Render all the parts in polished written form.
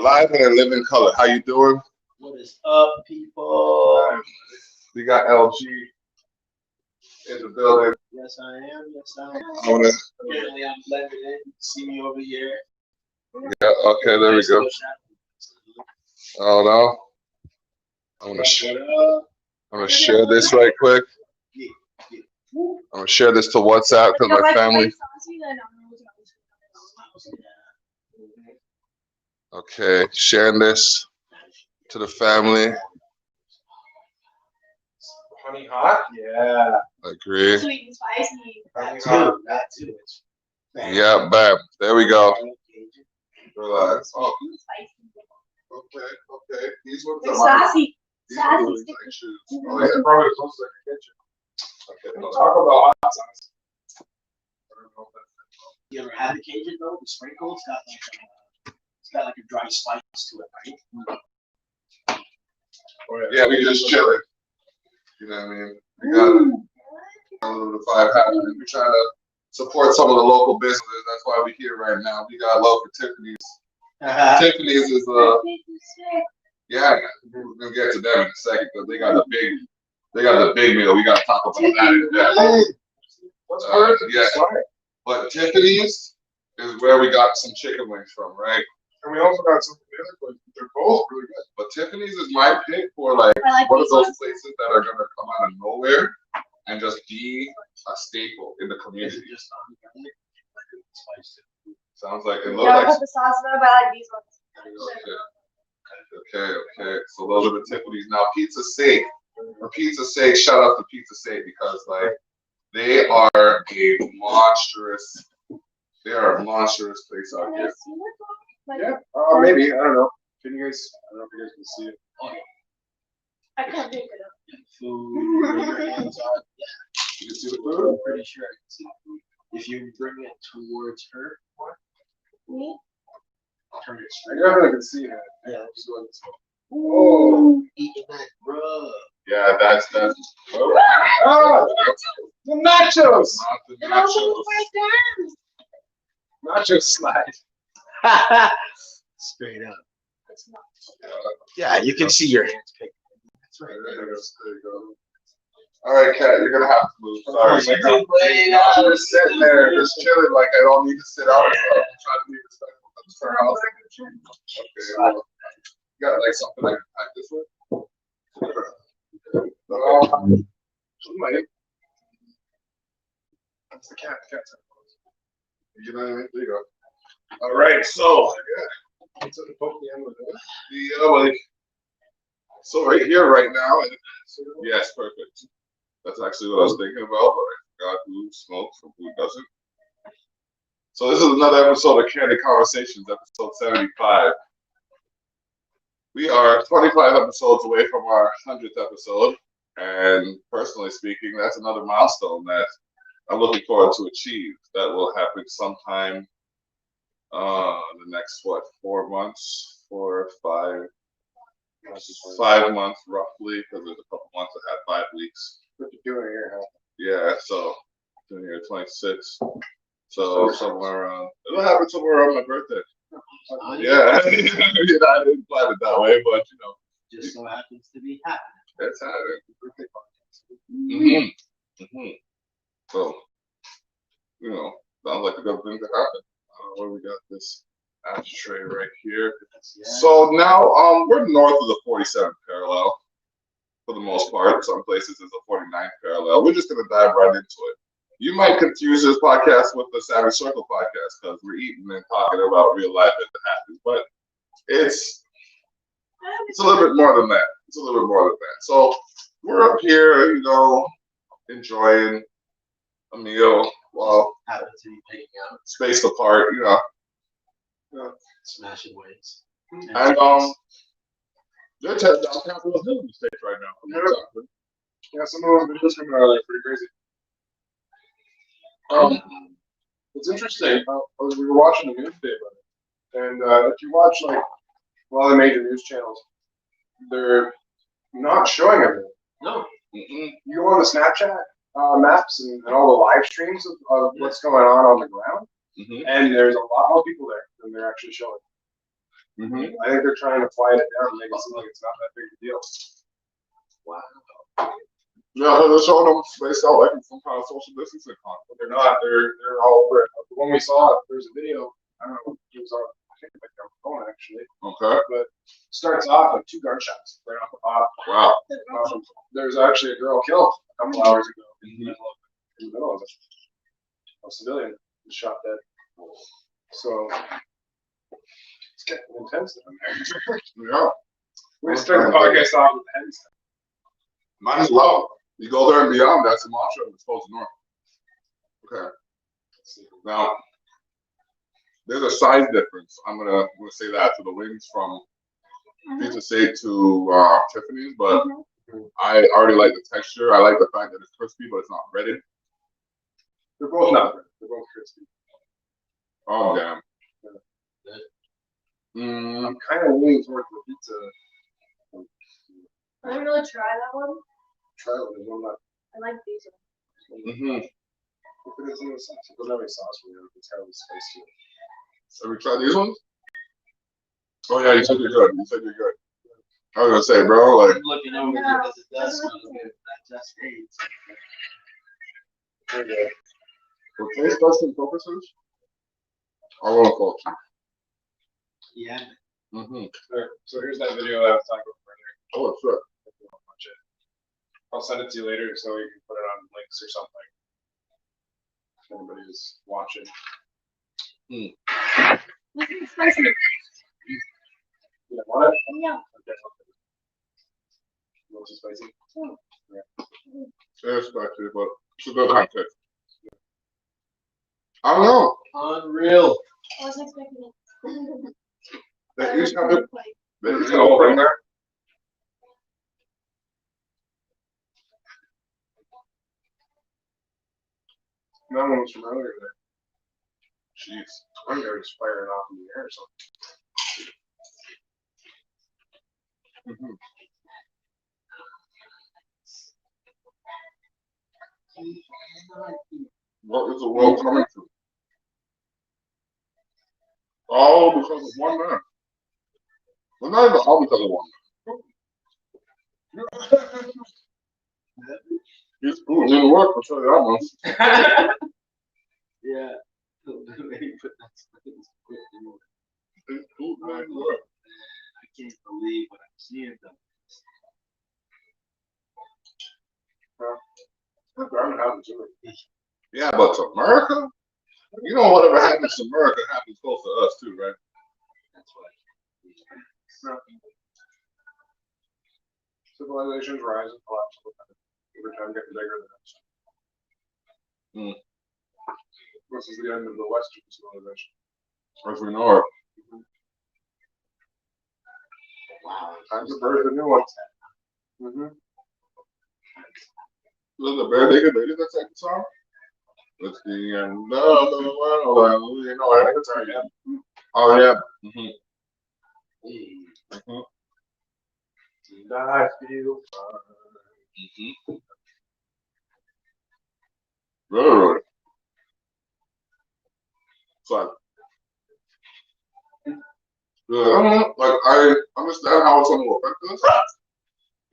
Live and in living color. How you doing? What is up, people? We got LG in the building. Yes, I am. Yes, I am. Apparently, I'm blended in. You see me over here. Yeah. Okay. There we go. Oh no. I'm gonna share this right quick. I'm gonna share this to WhatsApp because my family. Okay, sharing this to the family. Honey hot? Yeah. Agree. Sweet and spicy. That too. Yeah, bam. There we go. Relax. Oh, okay. These ones are Sassy. These ones are Sassy. like shoes. Oh, yeah, probably close to the kitchen. Okay, We'll talk about hot sauce. You ever had the Cajun though? The sprinkle? It's got like a dry spice to it, right? Yeah, we just chilling. You know what I mean? We got a little 5 happening. We're trying to support some of the local businesses. That's why we're here right now. We got love for Tiffany's. Tiffany's is yeah, we're gonna get to them in a second because they got the big meal. We gotta talk about that. Yeah. But Tiffany's is where we got some chicken wings from, right? And we also got some of the other places. They're both really good. But Tiffany's is my pick for like one of those places that are gonna come out of nowhere and just be a staple in the community. Sounds like it looks like. Put the sauce though, but I like these ones. Okay. So those are the Tiffany's. Now Pizza Sake. For Pizza Sake, shout out to Pizza Sake because like they are a monstrous place out here. Yeah. Maybe. I don't know. Can you guys? I don't know if you guys can see it. I can't pick it up. Food. Your hands on. You can see the food? I'm pretty sure I can see the food. If you bring it towards her, Me? turn it I straight. definitely can see that. Yeah. Just go this way. Oh. Eating that rub. Yeah, that's Oh, the nachos! not the The nachos. Nacho slide. Straight up. It's not. Yeah, you can see your hands picking. That's right. There you go. All right, Kat, you're gonna have to move. Sorry, I'm just sitting there, just chilling, like I don't need to sit out. I'm trying to be respectful. That's her house. Okay, well, you got like something I can pack this with? She might. That's the cat. The cat's You know what I mean? There you go. All right, so It's at the poke the end with it. so right here, right now, yes, perfect. That's actually what I was thinking about, but I forgot who smokes and who doesn't. So this is another episode of Candy Conversations, episode 75. We are 25 episodes away from our 100th episode, and personally speaking, that's another milestone that I'm looking forward to achieve. That will happen sometime in the next 4 months, 4 or 5 months roughly, because there's a couple months that had 5 weeks. What you doing here, huh? Yeah, so doing here 26. So somewhere around, it'll happen somewhere around my birthday. Yeah, I didn't plan it that way, but Just so happens to be happening. that's happening. So, sounds like a good thing to happen. Where we got this ashtray right here. So now, we're north of the 47th parallel for the most part. Some places it's a 49th parallel. We're just gonna dive right into it. You might confuse this podcast with the Savage Circle podcast because we're eating and talking about real life as it happens, but it's a little bit more than that. So we're up here, enjoying a meal while Happen to be picking out, spaced apart, smashing weights. and they're tearing down Capitol Hill in the States right now. Yeah, some of those videos coming out are pretty crazy. It's interesting. We were watching the news today about it, and if you watch like a lot of the major news channels, they're not showing everything. No. Mm-mm. You go on the Snapchat maps and all the live streams of what's going on the ground, Mm-hmm. and there's a lot more people there than they're actually showing. Mm-hmm. I think they're trying to quiet it down and make it seem like it's not that big a deal. Wow. Yeah, they're showing them spaced out like some kind of social distancing con. But they're not. They're all over it. The one we saw, there's a video. I don't know. It was on. I think like on my phone actually. Okay. But it starts off like 2 gunshots right off the top. Wow. There's actually a girl killed a couple hours ago Mm-hmm. in the middle of it. A civilian was shot dead. So it's getting intense down there. Yeah. We're gonna start the podcast off with the heavy stuff. Might as well. You go there and beyond. That's the mantra of Exposed North. Okay. Now, there's a size difference. I'm gonna say that to the wings from Pizza State to Tiffany's, but I already like the texture. I like the fact that it's crispy, but it's not breaded. They're both not bread. They're both crispy. Oh damn. I'm kind of leaning towards the pizza. I didn't really try that one. Try it with one. I like these ones. Mm-hmm. If it is in the sauce, it doesn't have any sauce for you. It's kind of spice to it. Have you tried these ones? Oh yeah, you said you're good. You said you're good. I was gonna say, bro, like. I'm looking over No. because it does smell good. That just aids. There you go. For taste testing purposes, I want to call you. Yeah. Mm-hmm. There. So here's that video that I was talking about earlier. Oh, sure. If you want to watch it. I'll send it to you later so you can put it on links or something. If anybody is watching. This is spicy. You don't want it? Yeah. Okay. You want some spicy? It's spicy, but it's a good hot take. I don't know. Unreal. I wasn't expecting it. They each have it. They Is each it have all in it. there? That one was from earlier there. Jeez. I think they were just firing off in the air or something. Mm-hmm. What is the world coming to? All because of one man. Well, not even all because of one man. He's Putin didn't work, I'll tell you that much. Yeah. Maybe put that spice quick anymore. He's Putin didn't work. I can't believe what I'm seeing though. I'm happy to it. Yeah, but to America? You know whatever happens to America happens close to us too, right? That's what. Civilizations rise and collapse every time getting bigger than us. This is the end of the Western civilization. As we know it. Wow. Time to birth a new one. Look, the bare naked lady that sang the song? It's the end of the world. You know, I think it's her, yeah. Oh, yeah. And I feel fine. Really? So, I don't know. Like, I understand how it's going to affect us.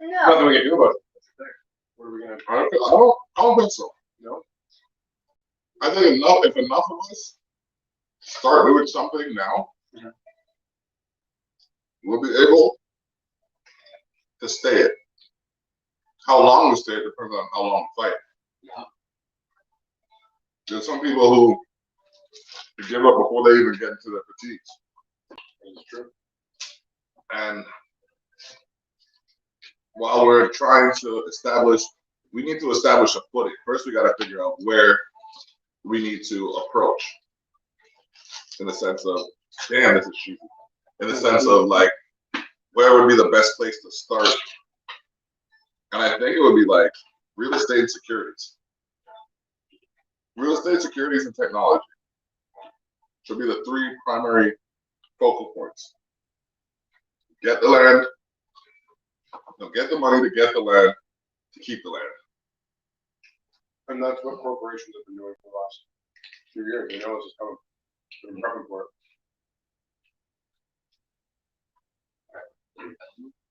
Nothing No. we can do about it. That's the thing. What are we gonna do? I don't think so. No? I think if enough of us start doing something now, we'll be able to stay it. How long we stay it depends on how long we fight. Yeah. There's some people who give up before they even get into their fatigues. It's true. And while we're trying to we need to establish a footing. First, we got to figure out where we need to approach. In the sense of, damn, this is cheesy. In the sense of, like, where would be the best place to start? And I think it would be like real estate and securities. Real estate, securities, and technology should be the 3 primary focal points. Get the land, get the money to get the land, to keep the land. And that's what corporations have been doing for the last few years. They know this is coming. They've been prepping for it.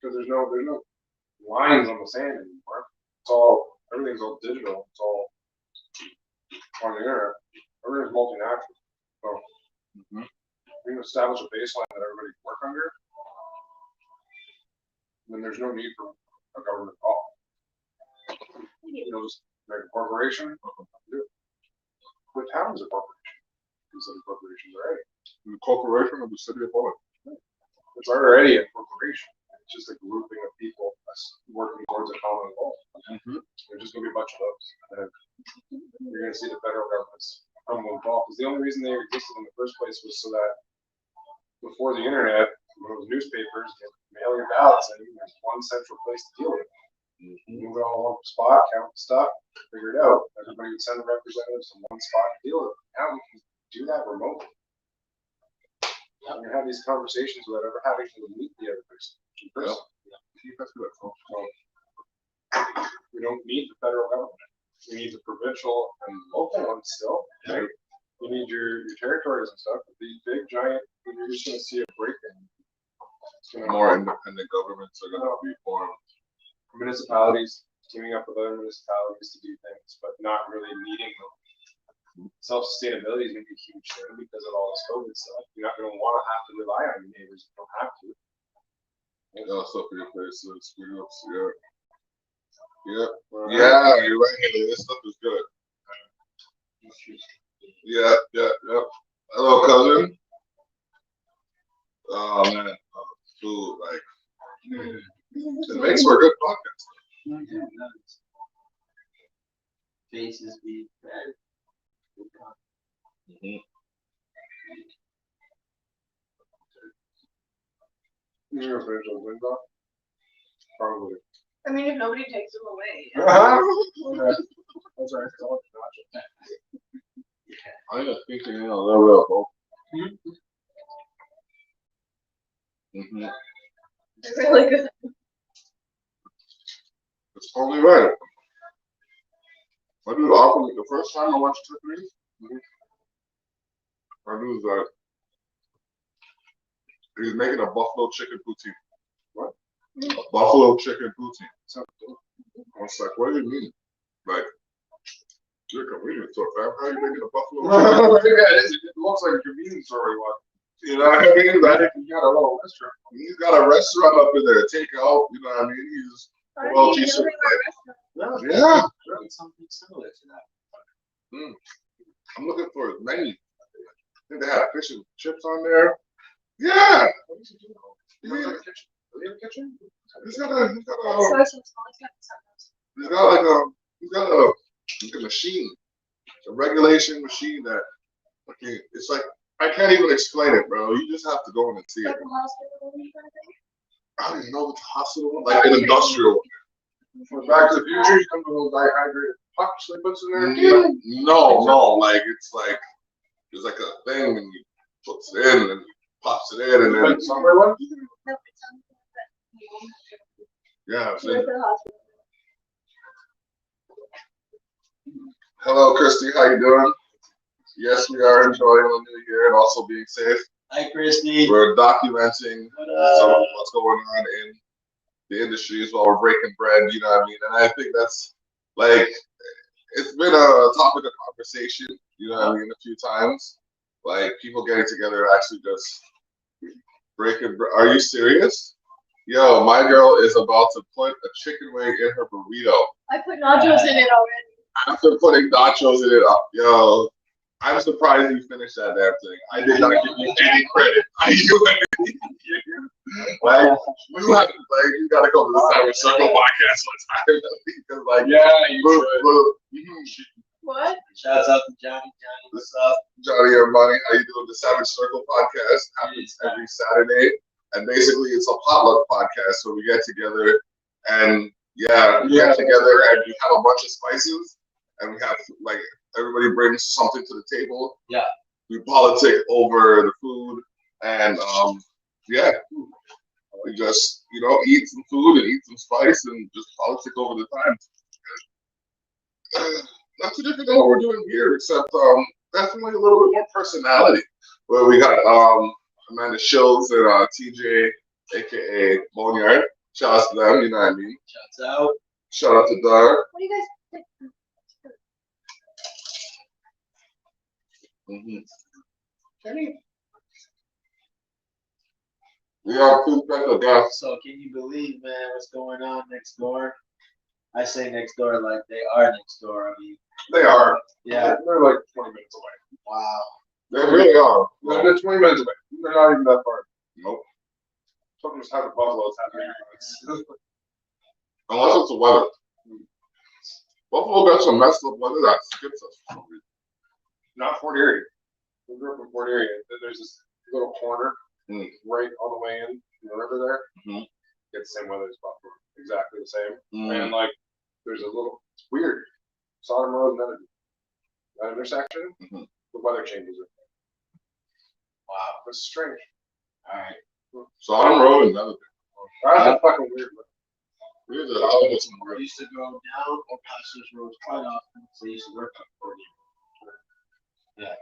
because there's no lines on the sand anymore. It's all, everything's all digital. It's all on the internet. Everything's multinational. So we can establish a baseline that everybody can work under, then there's no need for a government at all. Just make a corporation, do it. The town's a corporation. Instead of corporations already. The corporation of the city of Owen. It's already a corporation. It's just a grouping of people working towards a common goal. There's just gonna be a bunch of those. And you're gonna see the federal government's involved. Because the only reason they existed in the first place was so that before the internet, when it was newspapers, you mail your ballots and there's one central place to deal with it. Move it all in one spot, count the stuff, figure it out. Everybody would send representatives to one spot to deal with it. Now we can do that remotely. You can have these conversations without ever having to meet the other person in person. So, we don't need the federal government. We need the provincial and local ones still. Right? You need your territories and stuff. These big giant, you're just going to see a breakdown. More independent governments are going to be formed. Municipalities teaming up with other municipalities to do things, but not really needing them. Self-sustainability is going to be a huge thing because of all this COVID stuff. You're not going to want to have to rely on your neighbors if you don't have to. Yeah, stuff for your places, yeah, you're right. This stuff is good. Yeah. Hello, cousin. Oh man, food like it makes for a good podcast. Faces be better. You're finish those wings off? Probably. I mean, if nobody takes them away. That's right. I'm just thinking in a little bit of both. They're really good. It's totally right. I do often the first time I watched Tiffany, I knew that he's making a buffalo chicken poutine. What? A buffalo chicken poutine. I was like, what do you mean? Like, you're a convenience store, fam. How are you making a buffalo chicken? Yeah, it looks like a convenience store. You know what I mean? Like, You got a little restaurant. he's got a restaurant up in there, take out, you know what I mean? He's well, Alright, t-shirt. Yeah. Something similar to that. I'm looking for his menu. I think they had fish and chips on there. Yeah. Do they have a kitchen? Do they have a kitchen? He's got a machine, a regulation machine that it's like I can't even explain it, bro. You just have to go in and see it. I don't even know what the hospital one, like an industrial one. For Back to the Future, you come to those dehydrated pucks they puts in there. No, like it's like there's like a thing and he puts it in and pops it in and then Like somewhere one? yeah. So, hello, Christy. How you doing? Yes, we are enjoying the new year and also being safe. Hi, Christy. We're documenting some of what's going on in the industries while we're breaking bread, you know what I mean? And I think that's like, it's been a topic of conversation, you know what I mean, a few times. Like people getting together and actually just breaking bread. Are you serious? Yo, my girl is about to put a chicken wing in her burrito. I put nachos in it already. After putting nachos in it, yo, I'm surprised you finished that damn thing. I did not give you any credit. Like, you gotta come to the Cyber Circle podcast sometime. Because, like, Yeah, you should. What? Shouts out to Johnny. Johnny, what's up? Johnny Armani, how you doing? The Savage Circle podcast happens every Saturday, and basically it's a potluck podcast where we get together and we get together and we have a bunch of spices and we have like everybody brings something to the table. Yeah. We politic over the food and we just eat some food and eat some spice and just politic over the time. Not too different than what we're doing here, except definitely a little bit more personality. Where we got Amanda Shills and TJ, aka Boneyard. Shout out to them, you know what I mean? Shouts out. Shout out to Doug. What do you guys think? We have two special guests. So can you believe, man, what's going on next door? I say next door like they are next door. I mean, They are. yeah. They're like 20 minutes away. Wow. They really are. They're 20 minutes away. They're not even that far. Nope. Something's happened to Buffalo. It's happening. Unless it's the weather. Buffalo got some messed up weather that skips us for some reason. Not Fort Erie. We grew up in Fort Erie. There's this little corner right on the way in the river there. Mhm. It's the same weather as Buffalo. Exactly the same. Mm. And like, there's a little, it's weird. Sodom Road and that intersection, the weather changes it. Wow, that's strange. All right. Sodom Road and another thing. That's fucking weird. We used to have some I real. used to go down or past those roads quite often. So I used to work on 40. Yeah.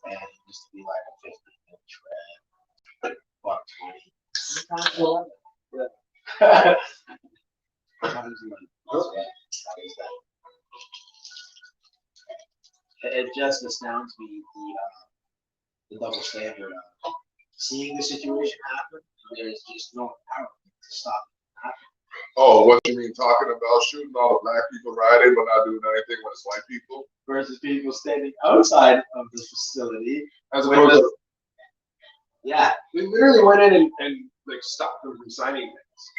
And it used to be like a 15-minute trip. Buck 20. Sometimes 11. Yeah. Sometimes 11. That is that. It just astounds me the double standard of seeing the situation happen. There's just no power to stop it happening. Oh, what you mean talking about shooting all the black people riding but not doing anything when it's white people? Versus people standing outside of the facility. As With opposed the- to, Yeah. they literally went in and like stopped them from signing things.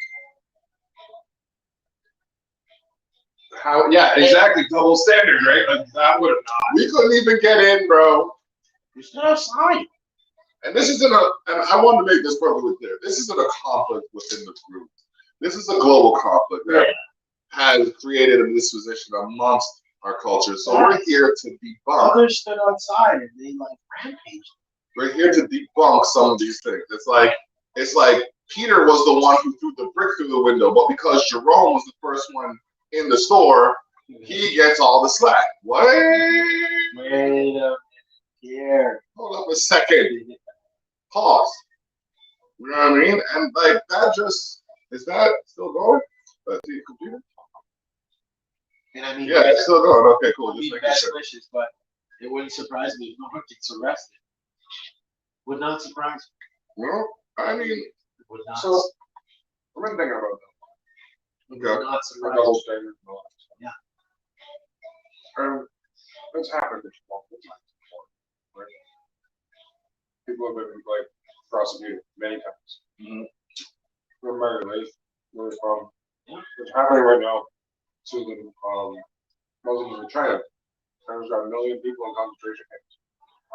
How? Yeah, exactly. Double standard, right? Like that would have not. We couldn't even get in, bro. You still have sign. And this isn't a, and I want to make this perfectly clear. This isn't a conflict within the group. This is a global conflict that has created a disposition amongst our culture. So we're here to debunk. Others stood outside and they like rampaged. We're here to debunk some of these things. It's like Peter was the one who threw the brick through the window, but because Jerome was the first one in the store, he gets all the slack. What? Wait a minute here. Hold up a second. Pause. You know what I mean? And like that just is that still going? The computer? And I mean, Yeah, it's still going. Okay, cool. I Just mean, making best sure. wishes, but it wouldn't surprise me if no one gets arrested. Would not surprise Well, I mean, me. Would not. So I've been thinking about that. would okay. not The surprise double me. standard and all that stuff. Yeah. And it's happened multiple times before, right? People have been like prosecuted many times. From my race, where from it's happening right now to the Muslims in China. China's got 1 million people in concentration camps.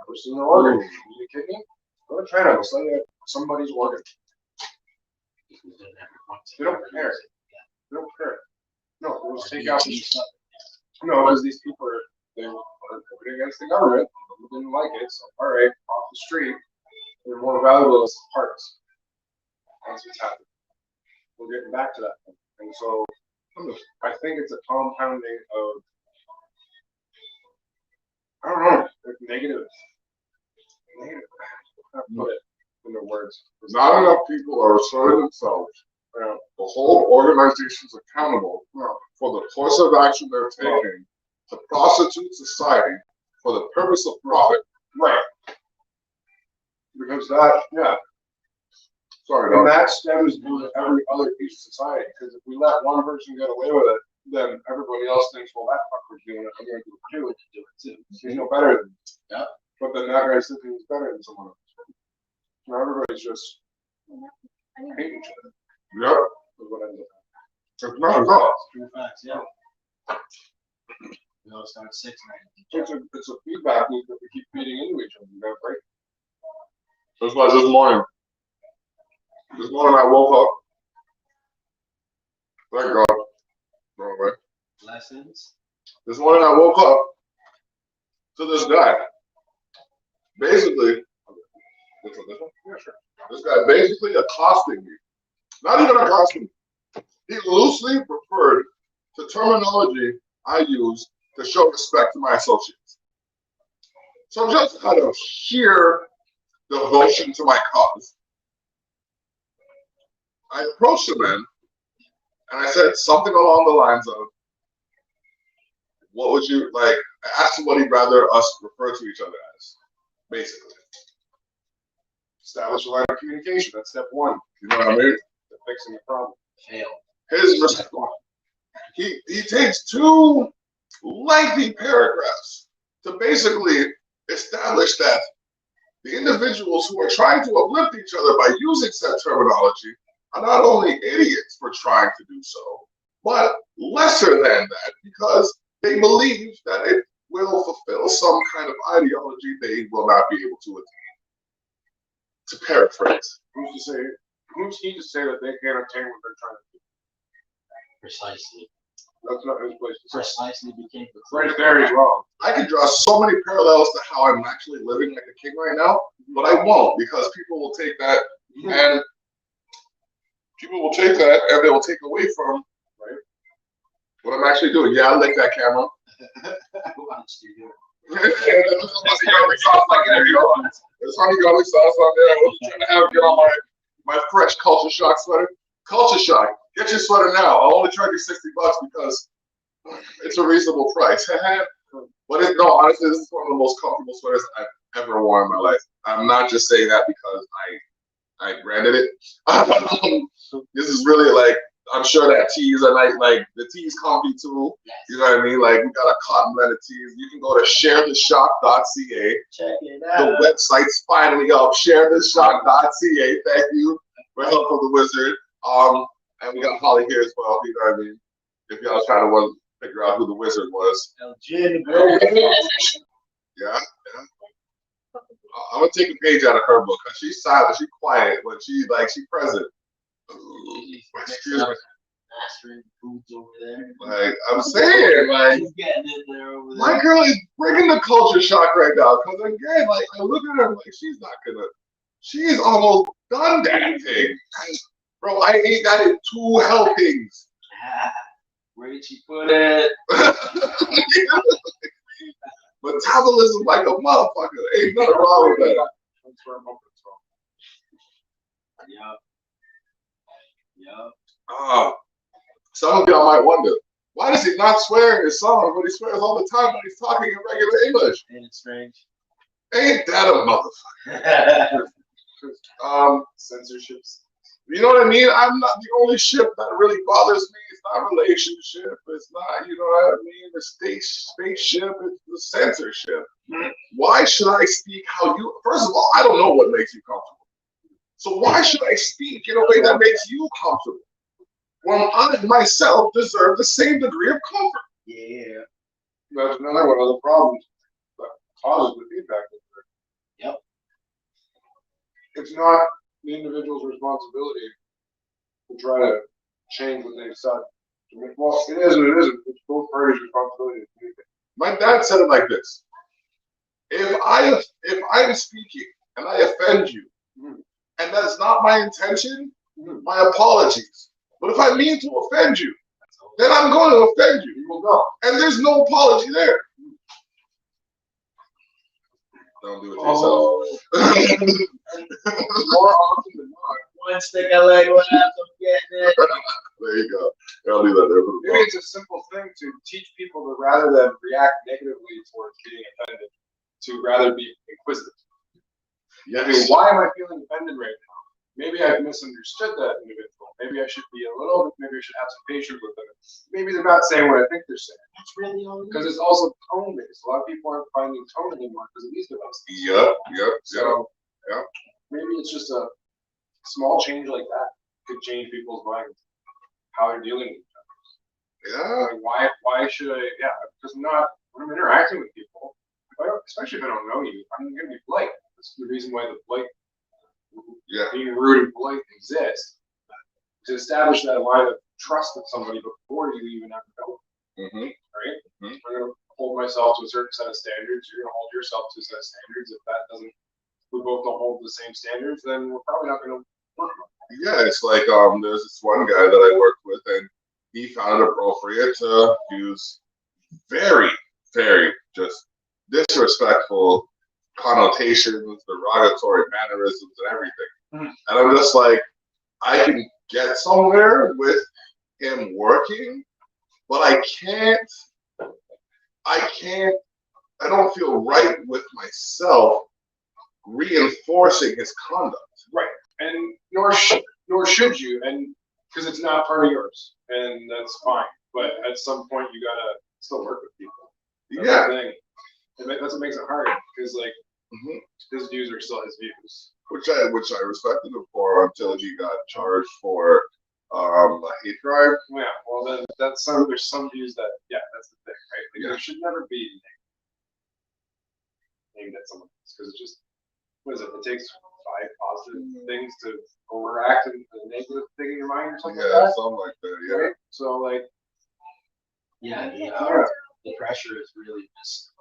Ever seen their organs? You kidding me? Go to China, let's say somebody's organ. They don't care. They don't care. No, they'll just take out these. No, because these people are voting against the government. They didn't like it, so all right, off the street. They're more valuable as parts. That's what's happening. We're getting back to that point. And so I think it's a compounding of I don't know, like negative. How to put it into words. Not enough people are asserting themselves to hold organizations accountable for the course of action they're taking to prostitute society for the purpose of profit. Right. Because that, yeah. Sorry, And dog. that stems to every other piece of society. Because if we let one person get away with it, then everybody else thinks, well, that fucker's doing it. I'm going to do it too. He's no better than me. Yeah. But then that guy thinks he's better than someone else. Now everybody's just hating each other. Yep. Is what ends up It's not enough. True facts, yeah. We all start 6 happening. It's a feedback loop that we keep feeding into each other. You gotta break. That's why this morning I woke up. Thank God. Wrong way. lessons. This morning I woke up to this guy. Basically, this one? Yeah, sure. This guy basically accosting me. Not even accosting me. He loosely referred to terminology I use to show respect to my associates. So just out of sheer devotion to my cause, I approached the men and I said something along the lines of, what would you like? I asked him what he'd rather us refer to each other as, basically. Establish a line of communication. That's step one. You know what I mean? To fixing the problem. Fail. His response, he takes 2 lengthy paragraphs to basically establish that the individuals who are trying to uplift each other by using said terminology are not only idiots for trying to do so, but lesser than that because they believe that it will fulfill some kind of ideology they will not be able to attain. To paraphrase. Who's he to say that they can't attain what they're trying to do? Precisely. That's not his place to say. Precisely became the Right there, he's wrong. I could draw so many parallels to how I'm actually living like a king right now, but I won't because people will take that and they will take away from what I'm actually doing. Yeah, I like that camera. There's honey garlic sauce on there. I was trying to get on my fresh Culture Shock sweater. Culture Shock, get your sweater now. I'll only charge you $60 because it's a reasonable price. But honestly, this is one of the most comfortable sweaters I've ever worn in my life. I'm not just saying that because I branded it. This is really like, I'm sure that tees are like the tees comfy too. You know what I mean? Like we got a cotton blended tees. You can go to sharetheshop.ca. Check it out. The website's finally up. Sharetheshop.ca. Thank you for help from the wizard. And we got Holly here as well. You know what I mean? If y'all trying to figure out who the wizard was. Yeah. I'm gonna take a page out of her book because she's silent, she's quiet, but she's present. Mastering foods over there. Like I'm saying, like She's getting in there over there. my girl is bringing the culture shock right now. Because again, like I look at her like she's almost done that thing. Bro, I ate that in 2 helpings. Where did she put it? Metabolism like a motherfucker. Ain't nothing wrong with that. Yup. Some of y'all might wonder, why does he not swear in his songs, but he swears all the time when he's talking in regular English? Ain't it strange? Ain't that a motherfucker? Censorships. You know what I mean? I'm not the only ship that really bothers me. It's not relationship. It's not, you know what I mean? The spaceship. It's the censorship. Why should I speak how you? First of all, I don't know what makes you comfortable. So why should I speak in a way that makes you comfortable? When I myself deserve the same degree of comfort. Yeah. That's another one of the problems that causes the feedback. Yep. It's not the individual's responsibility to try to change what they've said. Well, it is and it isn't. It's both parties' responsibility to communicate. My dad said it like this: If I'm speaking and I offend you, and that's not my intention, my apologies. But if I mean to offend you, then I'm going to offend you. You will go, and there's no apology there. Don't do it to yourself. More often than not. One stick of leg, one half of getting it. There you go. I'll leave that there for the Maybe it's a simple thing to teach people to rather than react negatively towards being offended, to rather be inquisitive. Yes. I mean, why am I feeling offended right now? Maybe I've misunderstood that individual. Maybe I should be maybe I should have some patience with them. Maybe they're not saying what I think they're saying. That's really all. Because it's also tone based. A lot of people aren't finding tone anymore because of these devices. Yep. So maybe it's just a small change like that could change people's minds, how they're dealing with each other. Yeah. Like why should I? Yeah, because when I'm interacting with people, especially if I don't know you, I'm gonna be polite. That's the reason why the polite, being rude and polite exists, to establish that line of trust with somebody before you even ever know. Right? I'm gonna hold myself to a certain set of standards. You're gonna hold yourself to a set of standards. If we both don't hold the same standards, then we're probably not gonna work on it. Yeah, it's like there's this one guy that I worked with, and he found it appropriate to use very, very just disrespectful connotations, derogatory mannerisms, and everything. And I'm just like, I can get somewhere with him working, but I don't feel right with myself reinforcing his conduct. Right, and nor should you, and because it's not part of yours, and that's fine. But at some point, you gotta still work with people. That's Yeah. the thing. That's what makes it hard, because like Mhm. his views are still his views. Which I respected him for until he got charged for a hate crime. Yeah, well then there's some views that that's the thing, right? Like there should never be aimed at someone else, because it just what is it? It takes 5 positive things to overact a negative thing in your mind or something like Yeah, that. something like that. Yeah. Right? So like the pressure is really just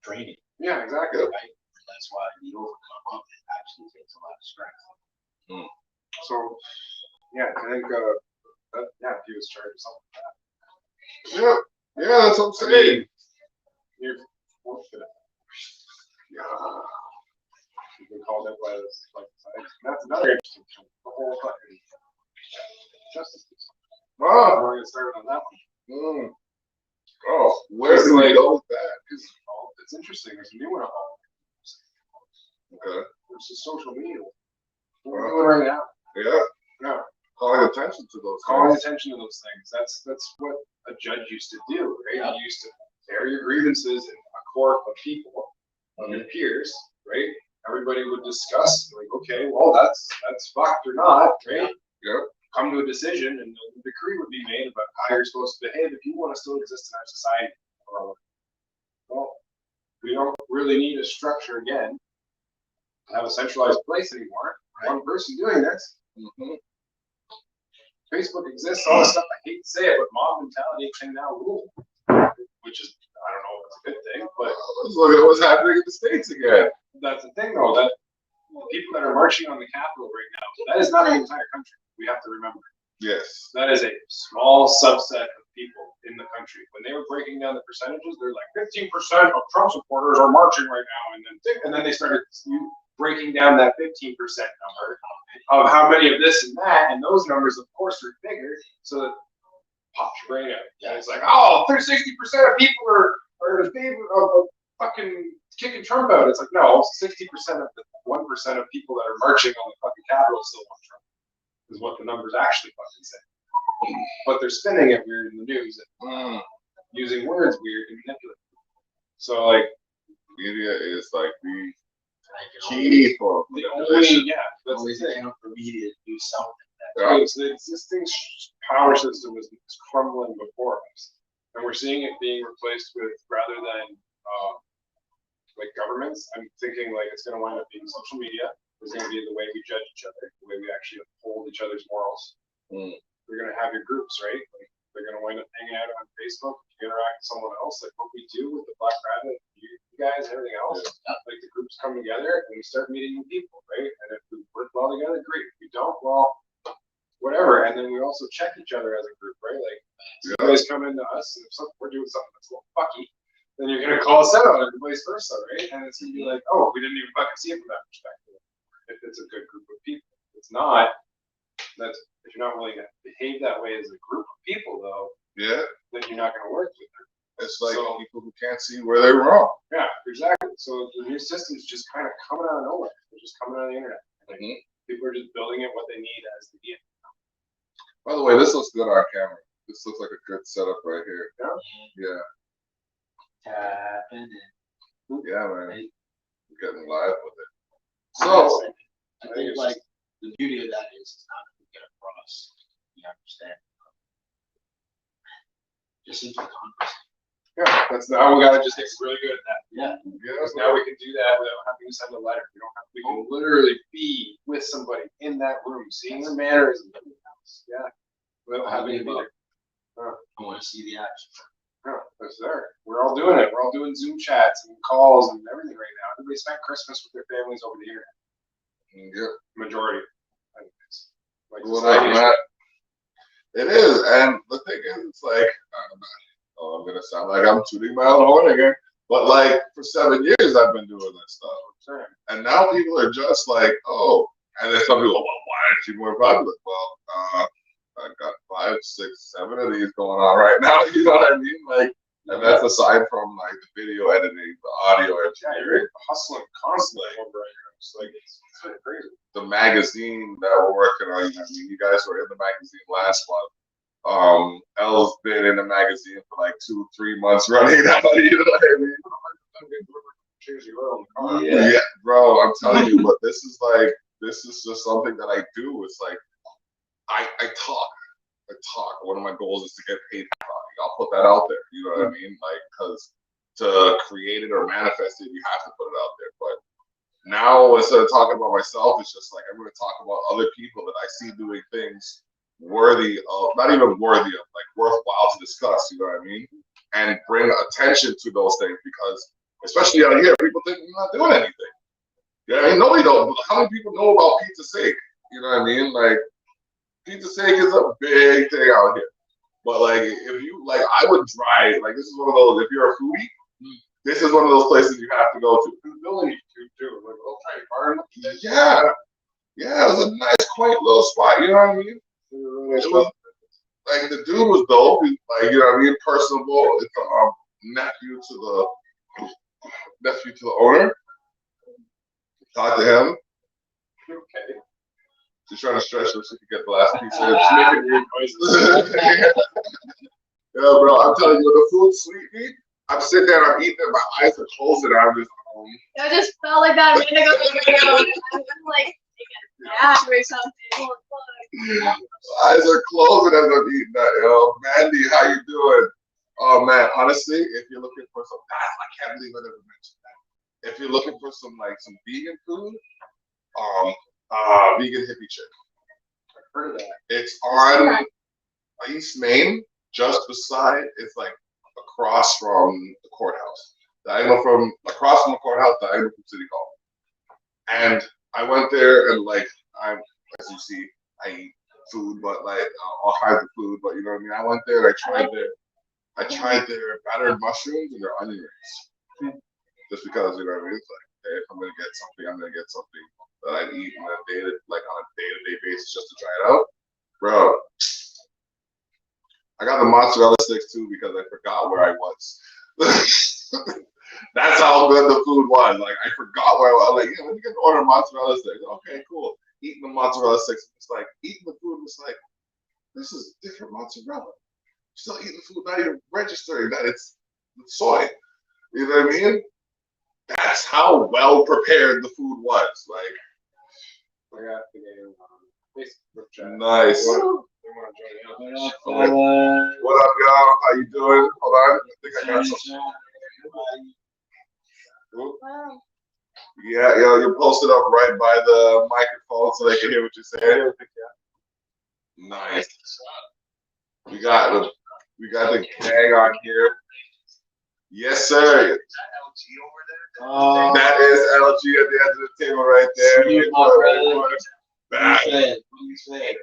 draining, yeah, exactly. right? And that's why the overcome of it actually takes a lot of strength. So yeah, I think if he was charged with something like that. Yeah, that's what I'm I saying. mean, you're forfeit. Yeah. You've been called out by this like that's another interesting thing. The whole fucking justice system. Ah. We're gonna start on that one. Oh, where do we go with that? Because it's interesting. There's a new one about Okay. It's just social media. What we're doing right now. Yeah. Yeah. Calling attention to those Calling things. attention to those things. That's what a judge used to do, right? You used to air your grievances in a court of people, of your peers, right? Everybody would discuss, like, okay, well, that's fucked or not, right? Yeah. Come to a decision, and a decree would be made about how you're supposed to behave if you want to still exist in our society. Well, we don't really need a structure again to have a centralized place anymore. One person doing this. Facebook exists, all this stuff. I hate to say it, but mob mentality can now rule, which is, I don't know if it's a good thing, but let's look at what's happening in the States again. that's the thing, though, that the people that are marching on the Capitol right now, that is not the entire country. We have to remember. Yes. That is a small subset of people in the country. When they were breaking down the percentages, they're like 15% of Trump supporters are marching right now, and then they started breaking down that 15% number of how many of this and that, and those numbers, of course, are bigger, so that pops your brain out. Yeah, it's like, oh, 60% of people are in favor of fucking kicking Trump out. It's like, no, 60% of the 1% of people that are marching on the fucking Capitol still want Trump, is what the numbers actually fucking say. But they're spinning it weird in the news and using words weird to manipulate. So, like, media is like the key for the only, that's Always the thing. account for media to do something. Right, so the existing power system is crumbling before us, and we're seeing it being replaced with, rather than like governments, I'm thinking like it's going to wind up being social media. Is going to be the way we judge each other, the way we actually uphold each other's morals. We're going to have your groups, right? Like, they're going to wind up hanging out on Facebook. You interact with someone else, like what we do with the Black Rabbit, you guys, and everything else. Like the groups come together and we start meeting new people, right? And if we work well together, great. If we don't, well, whatever. And then we also check each other as a group, right? Like, you guys come into us, and if we're doing something that's a little fucky, then you're going to call us out on it, and vice versa, right? And it's going to be like, oh, we didn't even fucking see it from that perspective. If it's a good group of people. If it's not, if you're not willing to behave that way as a group of people, though, then you're not going to work with them. It's like people who can't see where they're wrong. Yeah, exactly. So the new system's just kind of coming out of nowhere. They're just coming on the internet. Like, people are just building it what they need as the need. By the way, this looks good on camera. This looks like a good setup right here. Yeah. Tapping in. Yeah, man. Right. We're getting live with it. So I think like the beauty of that is not to get across the understanding. Just simply conversation. Yeah, that's now we gotta just get really good at that. Yeah. Because now we can do that without having to send a letter. We can literally be with somebody in that room, seeing their manners and everything else. Yeah. Without having to be there. I want to see the action. Yeah, that's there. We're all doing it. We're all doing Zoom chats and calls and everything right now. Everybody spent Christmas with their families over the internet. Majority. Like it is, and the thing is, it's like, I'm gonna sound like I'm tooting my own horn again, but like for 7 years I've been doing this stuff, and now people are just like, oh, and then some people, well, why actually more popular. Well, I got 5, 6, 7 of these going on right now. You know what I mean? Like, and that's aside from like the video editing, the audio engineering, You're hustling constantly over here. It's like it's crazy. the magazine that we're working on. I mean, you guys were in the magazine last month. Elle's been in the magazine for like 2, 3 months running now. You know what I mean? Change the oil in the car. Yeah, bro, I'm telling you, but this is just something that I do. It's like I talk. One of my goals is to get paid for talking. I'll put that out there. You know what I mean? Like, because to create it or manifest it, you have to put it out there. But now, instead of talking about myself, it's just like I'm going to talk about other people that I see doing things worthy of, not even worthy of, like worthwhile to discuss. You know what I mean? And bring attention to those things because, especially out here, people think we're not doing anything. Yeah, I mean, nobody knows. How many people know about pizza steak? You know what I mean? Like, pizza steak is a big thing out here. But like, if you like, I would drive. Like, this is one of those. If you're a foodie, this is one of those places you have to go to. Ability to do like they'll try to burn. Yeah, yeah, it was a nice, quaint little spot. You know what I mean? It was like the dude was dope. He's, like, you know what I mean, personable. It's a nephew to the owner. Talked to him. Okay. She's trying to stretch so she can get the last piece of it. She's making weird noises. Yeah, bro, I'm telling you, the food's sweet meat. I'm sitting there, I'm eating it, my eyes are closed, and I'm just. I just felt like that a minute ago. I'm like taking a nap or something. Eyes are closing as I'm eating that, yo. Mandy, how you doing? Oh man, honestly, if you're looking for some, I can't believe I never mentioned that. If you're looking for some vegan food, vegan hippie chick. I've heard of that. It's on East Main, just beside. It's like across from the courthouse. Across from the courthouse, diagonal from City Hall. And I went there and as you see, I eat food, but all kinds of food. But you know what I mean. I went there and I tried their battered mushrooms and their onion rings. Just because, you know what I mean. It's like, hey, if I'm gonna get something, I'm gonna get something that I eat on a day-to-day basis just to try it out, bro. I got the mozzarella sticks too because I forgot where I was. That's how good the food was. Like, I forgot where I was. Like, yeah, let me get an order of mozzarella sticks. Okay, cool. Eating the mozzarella sticks. It's like eating the food was like, this is different mozzarella. Still eating the food, not even registering that it's soy. You know what I mean? That's how well prepared the food was. Like, I got the game Facebook chat. nice. They want to join in. What up, y'all? How you doing? Hold on. I think I got something. Wow. Yeah, yo, you posted up right by the microphone so they can hear what you're saying. Nice. We got the gang on here. Yes, sir. That is LG at the end of the table right there. You, my brother. What you say?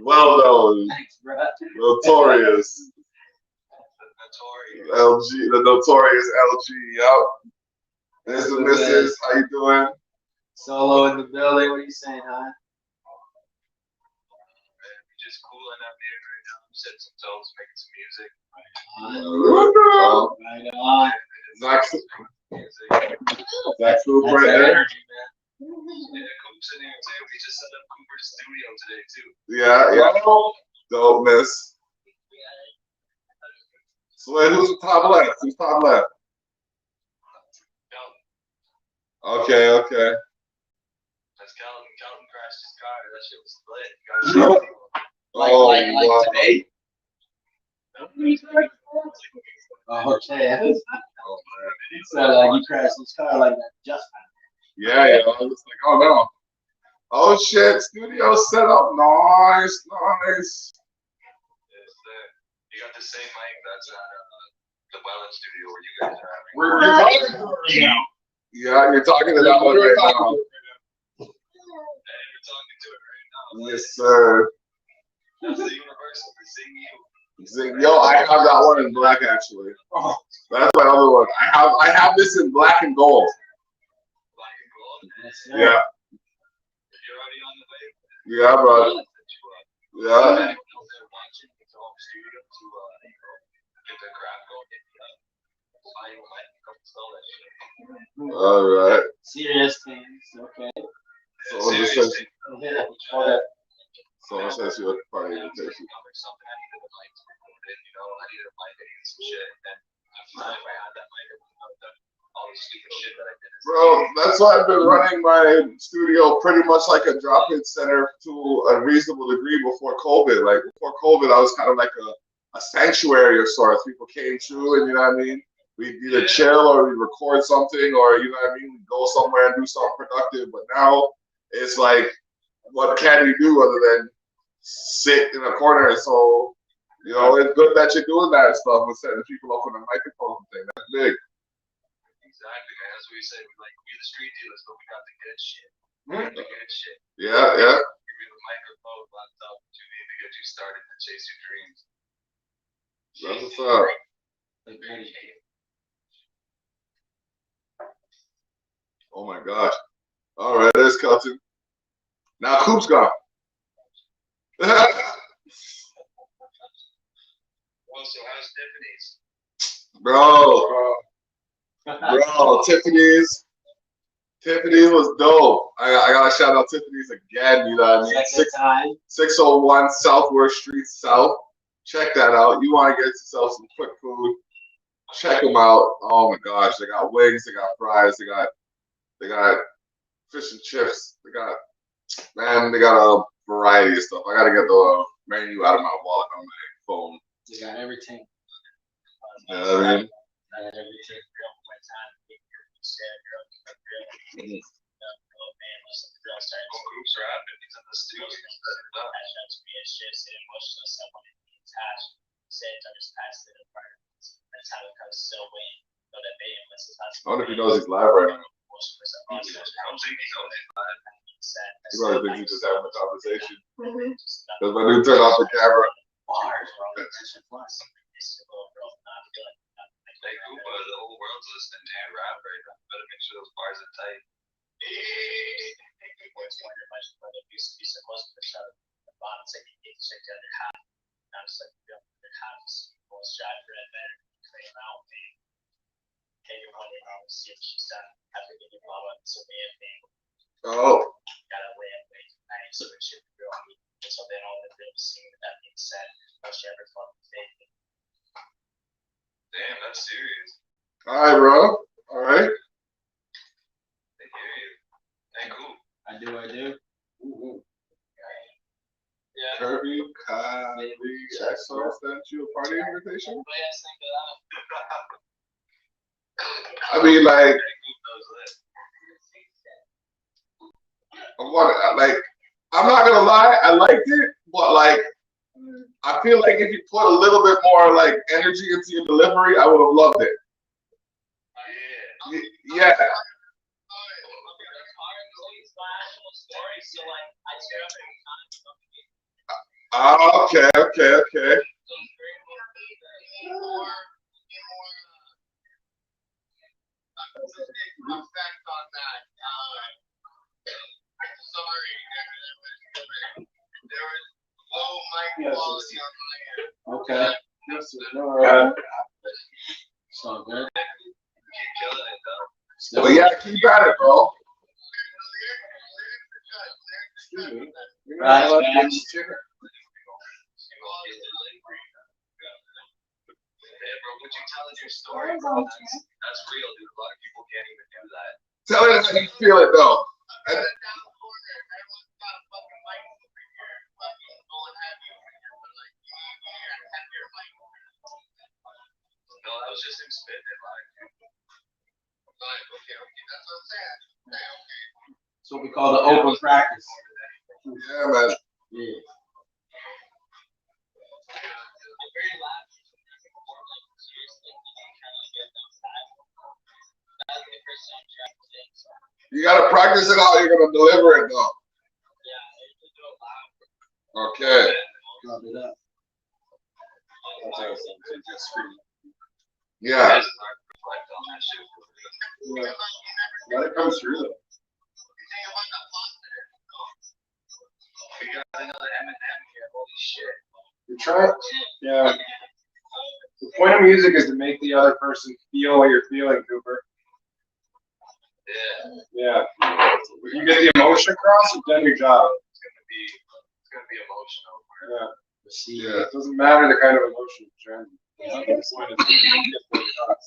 Well known. Thanks, bro. Notorious. LG, the notorious LG, yup. There's the missus. How you doing? Solo in the building. What are you saying, huh? Just cooling up here right now. I'm setting some toes, making some music. Right on. Zach Foop That's right that there. energy, man. Yeah, Coop's in here too. We just set up Cooper's studio today too. Yeah. Don't miss. So wait, who's top left? Who's top left? Okay. That's Calvin crashed his car. That shit was lit. Wow. today? Oh, okay. Oh, man. So like you crashed his car like that just Yeah. I was like, oh no. Oh shit, studio set up. Nice. You got the same mic that's at the Welland studio where you guys are having. You're talking right now. Yeah, you're talking to that one right now. And we're talking to it right now. Yes, sir. That's the universal. We sing you. Yo, I have that one in black actually. Oh, that's my other one. I have this in black and gold. Black and gold. Yeah. you're already on the way. Yeah, bro. Yeah. Watching the home studio to get the crap going. I might come install that shit. All right. Serious things, okay. Someone just says, Yeah, okay. someone says you a party invitation. Something I needed to like record it, you know, I needed to mic it and some shit. And then if I had that mic, I would have done all the stupid shit that I did. Bro, that's why I've been running my studio pretty much like a drop-in center to a reasonable degree before COVID. Like before COVID, I was kind of like a sanctuary of sorts. People came through, and you know what I mean. We'd either chill or we'd record something, or you know what I mean. We'd go somewhere and do something productive. But now it's like, what can you do other than sit in a corner? So you know, it's good that you're doing that stuff and setting people up with a microphone thing. That's big. Exactly, man. That's what we said. We the street dealers, but we got the good shit. The good shit. Yeah, yeah. Give you the microphone, laptop, what you need to get you started and chase your dreams. That's what's up. Oh my gosh. All right, there's Kelton. Now Coop's gone. Well, so how's Tiffany's? Bro, Tiffany's was dope. I gotta shout out Tiffany's again, you know what I mean? 601 Southwest Street South. Check that out. You want to get yourself some quick food, check them out. Oh my gosh, they got wings, they got fries, they got fish and chips, they got a variety of stuff. I gotta get the menu out of my wallet on my phone. They got everything. You know what I mean? I wonder if he knows he's live right now. He probably thinks he's just having a conversation. Because my dude turned off the camera. Hey, Koopa, the whole world's listening to your rap right now. Better make sure those bars are tight. Oh. Damn, that's serious. All right, bro. All right. They hear you. Hey, cool. I do. Yeah. Kirby, Kylie, XO sent you a party invitation? I mean, like, I'm not gonna lie, I liked it, but like, I feel like if you put a little bit more like energy into your delivery, I would have loved it. Yeah. Okay. Okay. All right. So good. But yeah, keep at it, bro. Right, Hey, bro, what you telling your story, bro? That's real, dude. A lot of people can't even do that. Tell it how you feel it, though. No, that was just him spitting it like. Okay, that's what I'm saying. That's what we call the open practice. Yeah, man. Yeah. You gotta practice it out. You're gonna deliver it, though. Okay. Copy that. Yeah. Let it come through though. We got another Eminem here. Holy shit. You're trying. Yeah. The point of music is to make the other person feel what you're feeling, Cooper. Yeah. Yeah. If you get the emotion across, you've done your job. It's gonna be emotional. Yeah. See, Yeah. It doesn't matter the kind of emotion you're transmitting. The point is to get the across.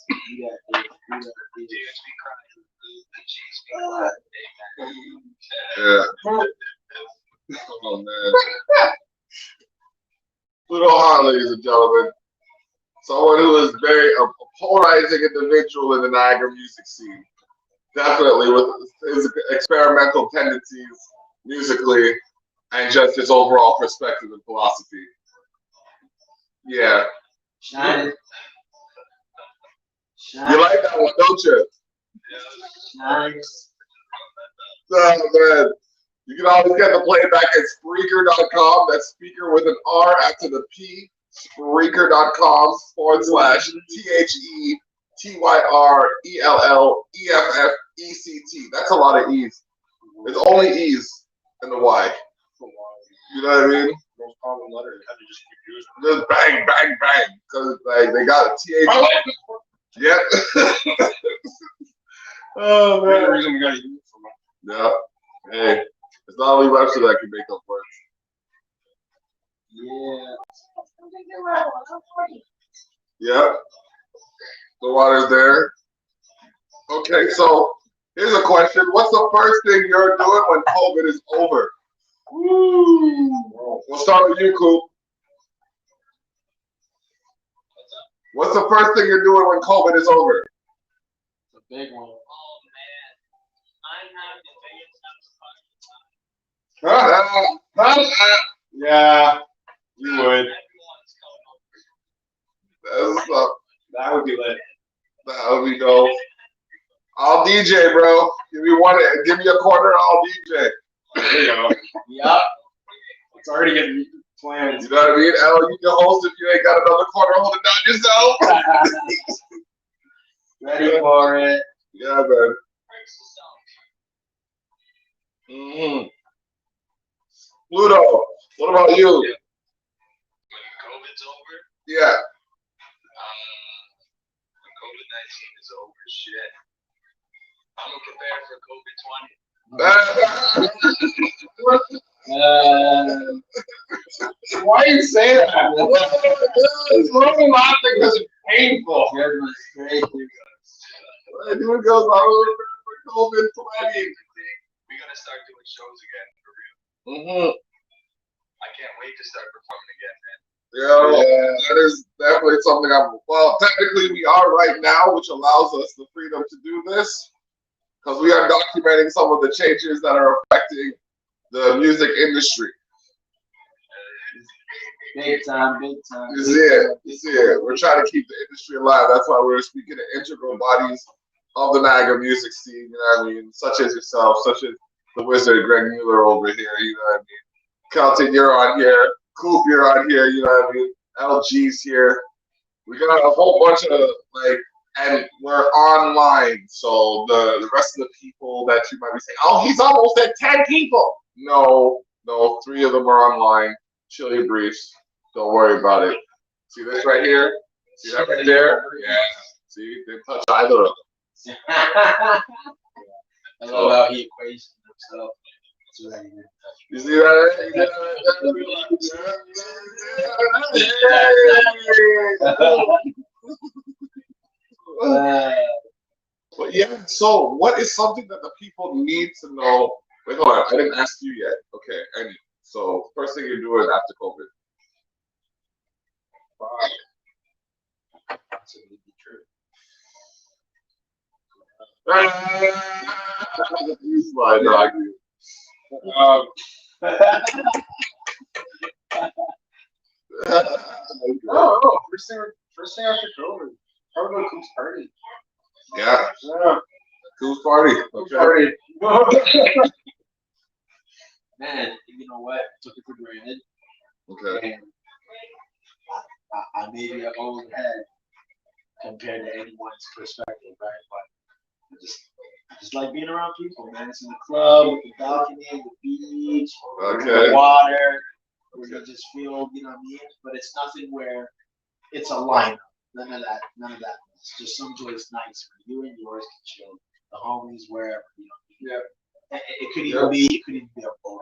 Dudes be crying. The cheeks be crying. Yeah. Oh man. Pluto Hahn, ladies and gentlemen. Someone who is very a polarizing individual in the Niagara music scene. Definitely with his experimental tendencies musically and just his overall perspective and philosophy. Yeah. Shine. You like that one, don't you? Shine. Oh, man. You can always get the playback at Spreaker.com. That's speaker with an R after the P. Spreaker.com/TheTyrellEffect. That's a lot of E's. There's only E's in the Y. You know what I mean? Most common letter. You had to just keep using. Just bang, bang, bang. Because like, they got a TH. Yeah. Oh, That's the man. reason we got to use it for money. Yeah. Hey, it's not only Webster that can make up words. Yeah. Yeah. The water's there. Okay, so here's a question. What's the first thing you're doing when COVID is over? We'll start with you, Coop. What's the first thing you're doing when COVID is over? It's a big one. Oh man, I'm having the biggest Yeah, you would. That would be lit. That would be dope. I'll DJ, bro. Give me a corner. I'll DJ. There you go. Yup. It's already getting planned. You know what I mean? Al, you can host if you ain't got another corner holding down yourself. Ready for it. Yeah, man. Mm-hmm. Pluto, what about you? When COVID's over, Yeah. when COVID-19 is over, shit. I'm gonna prepare for COVID-20. Why you say that? It's only laughing because it's painful. Goodness gracious. Dude goes all over for COVID-20. We gotta start doing shows again for real. Mm-hmm. I can't wait to start performing again, man. Yeah, that is definitely something well, technically we are right now, which allows us the freedom to do this because we are documenting some of the changes that are affecting the music industry. Big time, big time. You see it. You see it. We're trying to keep the industry alive. That's why we're speaking to integral bodies of the Niagara music scene, you know what I mean? Such as yourself, such as the wizard Greg Mueller over here, you know what I mean? Kelton, you're on here. Coop, you're on here, you know what I mean? LG's here. We got a whole bunch of, and we're online. So the rest of the people that you might be saying, oh, he's almost at 10 people. No, 3 of them are online. Chill your briefs. Don't worry about it. See this right here? See that right there? Yeah. See, didn't touch either of them. I love how he equates himself. You see that? But yeah, so what is something that the people need to know? Wait, hold on. I didn't ask you yet. Okay, so first thing you're doing after COVID. You slide dog. Oh, first thing after COVID. Probably go to Coop's party. Yeah, Yeah, Coop's party. Coop's Okay. party. Man, you know what? Took it for granted. Okay. And I may be an old head compared to anyone's perspective, right? But Just like being around people, man. It's in the club, with the balcony, the beach, Okay. the water, where you just feel, you know what I mean? But it's nothing where it's a lineup. None of that. None of that. It's just some place nice where you and yours can chill. The homies, wherever, you know. Yeah. It could even be. It could even be a bar,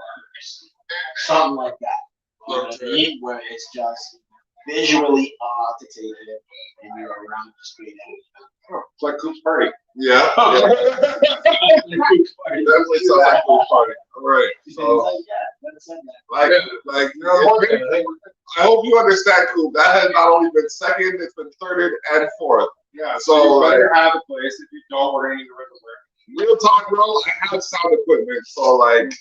something like that. You know what I mean? Where it's just visually odd to take it, and you're around just straight It's like Coop's party. Yeah. Definitely sounds like a cool party. All right. So, like, I hope you understand, Coop. That has not only been second, it's been thirded and fourth. Yeah. So, you like, better have a place. If you don't, we're gonna need to rip it. real talk, bro. I have sound equipment, so like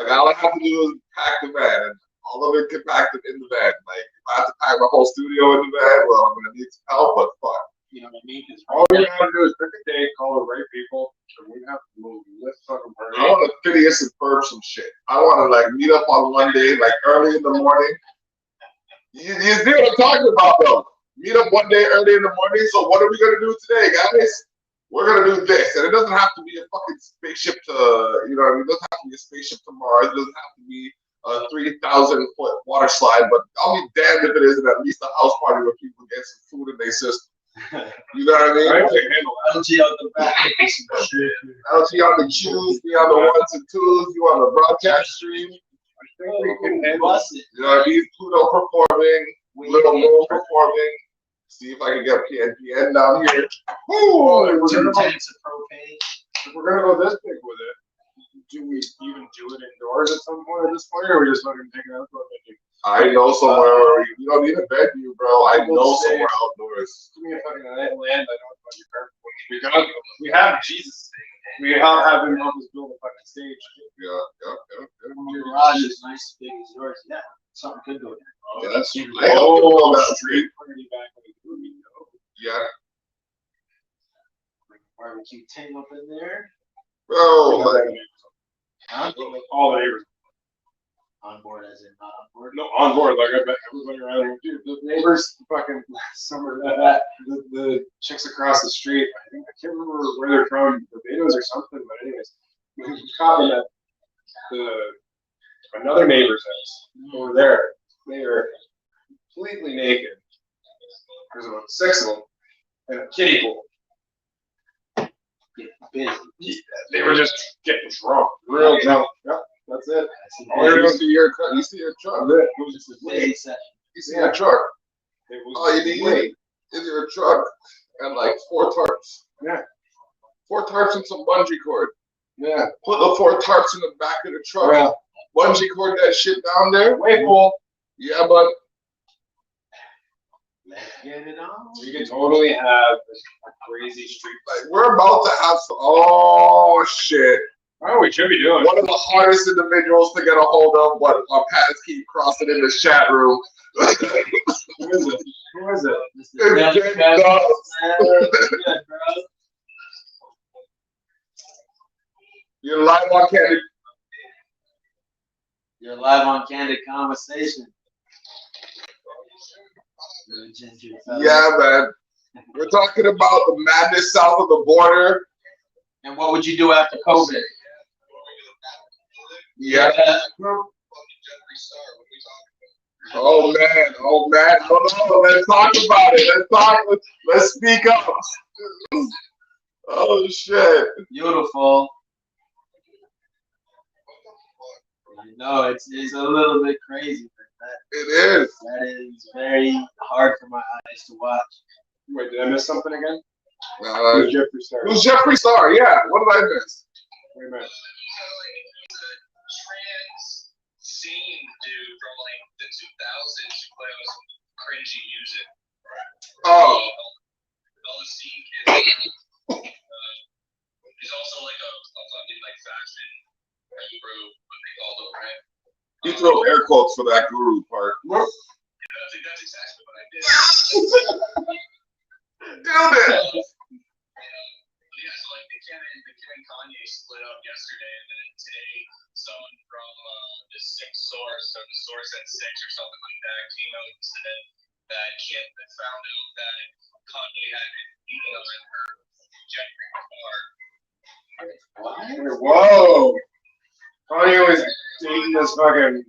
all I have to do is pack the van, and all of it compacted in the van. Like, if I have to pack my whole studio in the van, well, I'm gonna need some help, but fuck. You know what I mean? All we gotta do is pick a day, call the right people, and we have to move this fucking party. I want to Phineas and Ferb some shit. I want to like meet up on one day, like early in the morning. You see what I'm talking about, though? Meet up one day early in the morning. So what are we gonna do today, guys? We're gonna do this, and it doesn't have to be a fucking spaceship to, you know what I mean? It doesn't have to be a spaceship to Mars. It doesn't have to be a 3,000-foot water slide, but I'll be damned if it isn't at least a house party where people get some food in their system. You know what I mean? I can handle that. LG out the back. LG on the cues, me on the ones and twos, you on the broadcast stream. I think we can handle it. You know what I mean? Pluto performing, Little Moon performing. See if I can get PNPN down here. Well, if Two we're gonna tanks of propane. go this big with it, do we even do it indoors at some point at this point, or are we just fucking take it outdoors? I know somewhere where you don't need a venue, bro. I know somewhere outdoors. Give me a fucking land. I don't know your car. We have Jesus. We have him help us build a fucking stage. Yeah. Your garage is nice and big as yours. Yeah, something could go there. Yeah, that's true. I helped you build that street. Yeah. Barbecue table up in there. Bro, like, Huh? All the neighbors. On board as in not on board. No, on board. Like I bet everybody around here, dude. The neighbors, fucking summer. The chicks across the street. I can't remember where they're from, Barbados or something. But anyways, we caught them at another neighbor's house over there. They were completely naked. There's about 6 of them in a kiddie pool. Busy. Yeah, they were just getting drunk, real drunk. Yep, that's it. you see your truck. You see your truck. It was just a Busy session. You see your truck. It was All you need is your truck and like 4 tarps. Yeah. 4 tarps and some bungee cord. Yeah. Put the 4 tarps in the back of the truck. Yeah. Bungee cord that shit down there. Way cool. Yeah, but Let's get it on. You can totally have a crazy street fight. like we're about to have some. Oh shit! Oh, we should be doing. One of the hardest individuals to get a hold of, but our paths keep crossing in the chat room. Who is it? Who is it? It's Jim Dubs. You're live on Candid. You're live on Candid Conversation. Yeah, man. We're talking about the madness south of the border. And what would you do after COVID? Yeah. Oh man. No. Let's talk about it. Let's speak up. Oh shit. Beautiful. I know it's a little bit crazy, but It is. that is very hard for my eyes to watch. Wait, did I miss something again? Who's Jeffree Star? Who's Jeffree Star? Yeah. What did I miss? Wait a minute. He's a trans scene dude from like the 2000s who plays cringy music. Oh. All the scene kids. He's also like a fucking like fashion guru, what they call them, right? You throw air quotes for that guru part. Yeah, that's exactly what I did. Damn it. Yeah, so like the Kim and Kanye split up yesterday, and then today someone from the Six Source, or the Source at Six or something like that, came out and said that Kim had found out that Kanye had been cheating on her Jeffree Star. Whoa. Kanye was dating this fucking.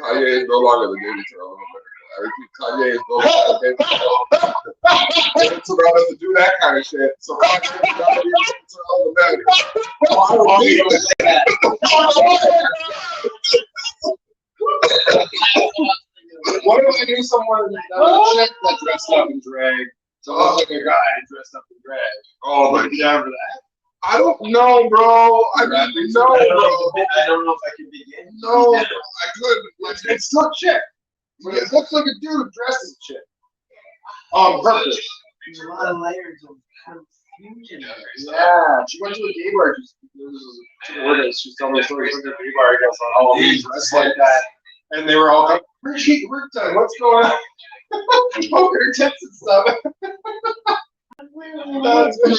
Kanye is no longer the David Terrell of America. I repeat, Kanye is no longer the David Terrell of America. David Terrell doesn't do that kind of shit. So Kanye is not the David Terrell of America. What if I knew someone that was a chick that dressed up in drag? So it was like a guy dressed up in drag. Oh, Would you be down for that? I don't know, bro. I don't know, bro. I don't know if I can begin. No, I couldn't. It's still a chick. But it looks like a dude dressed as a chick. On purpose. There's a lot of layers of confusion there. Yeah, she went to a gay bar. She's telling me a story. She went to a gay bar, I guess, on Halloween, dressed like that. And they were all like, Brigitte, we're done. What's going on? Poker her tits and stuff.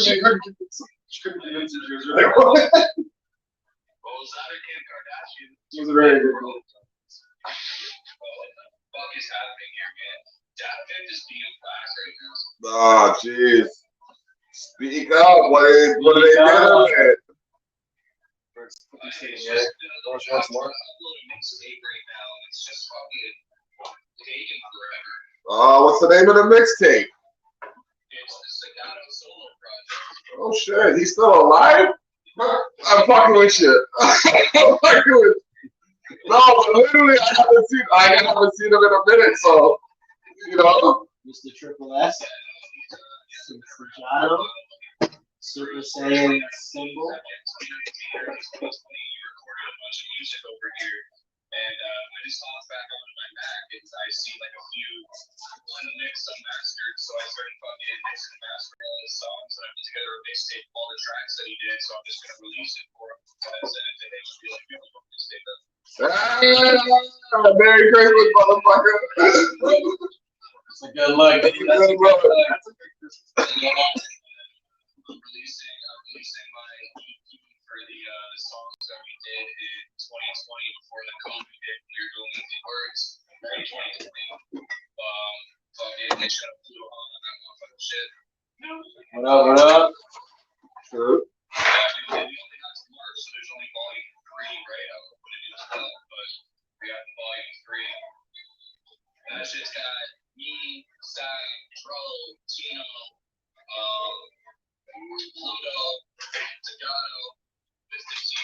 She couldn't convince him she was really wrong. What was that? Or Kim Kardashian? It was a very good one. What the fuck is happening here, man? David is being black right now. Oh, jeez. Speak up. What are they doing? It's just uploading mixtape right now. It's just fucking taking forever. What's the name of the mixtape? It's the Sagato solo project. Oh shit, he's still alive? I'm fucking with you. I'm fucking with you. No, but literally, I haven't seen him in a minute, so you know. Mr. Triple S. Sagato. Super Saiyan symbol. You recorded a bunch of music over here, and I just hopped back onto my Mac, and I see like a few unmixed, unmastered, so I started fucking mixing and mastering all his songs, and I put together a mixtape of all the tracks that he did, so I'm just gonna release it for him, and send it to him and be like, yo, what mixtape is Merry Christmas, motherfucker. It's a good look. That's a good look. I'm releasing my EP for the songs that we did in 2020 before the COVID hit. We were doing easy words in 2020. Fucking they should have flew on that motherfucking shit. What up, what up? Sure. Yeah, we only got to March, so there's only volume 3, right? I was going to do 12, but we got volume 3. That shit's got me, Sai, Dro, Tino, Pluto, Zagato, Mr. T,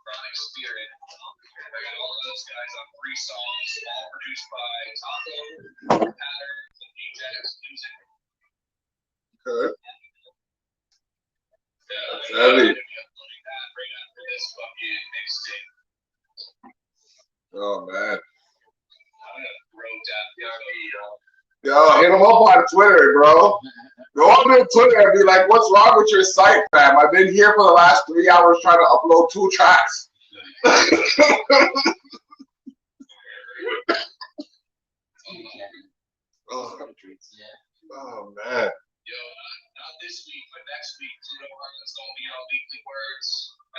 Chronic Spirit. I got all of those guys on 3 songs, all produced by Taco, Pattern, and Ajax Music. Okay. That's heavy. I'm gonna be uploading that right after this fucking mixtape. Oh man. I'm gonna throw down the RV, Yo, hit him up on Twitter, bro. Go on to Twitter and be like, what's wrong with your site, fam? I've been here for the last 3 hours trying to upload 2 tracks. Oh man. Yo, not this week, but next week, Pluto Harlan's gonna be on Weekly Words,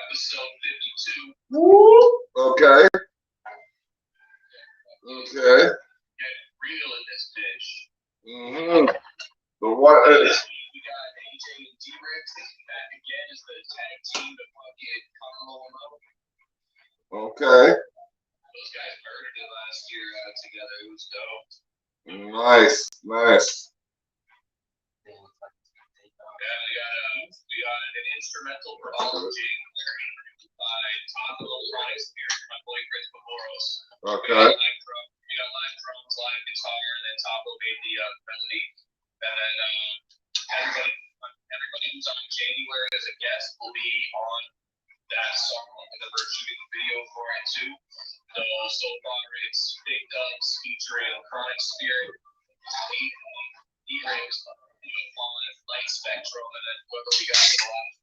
episode 52. Okay. Okay. Get real in this bitch. Mm-hmm. The one. This week we got AJ and D-Rex back again as the tag team to fucking Carlo and Mo. Okay. Those guys murdered it last year together. It was dope. Nice. Nice. Yeah, we got an instrumental for all of January by Taco Chronic Spirit, my boy Chris Baboros. Okay. We got live drums, live guitar, and then Taco made the melody. And then everybody who's on January as a guest will be on that song, and then we're shooting the video for it too. So far, it's Big Dubs featuring Chronic Spirit, E-Rings, Light Spectrum, and then whoever we got in the last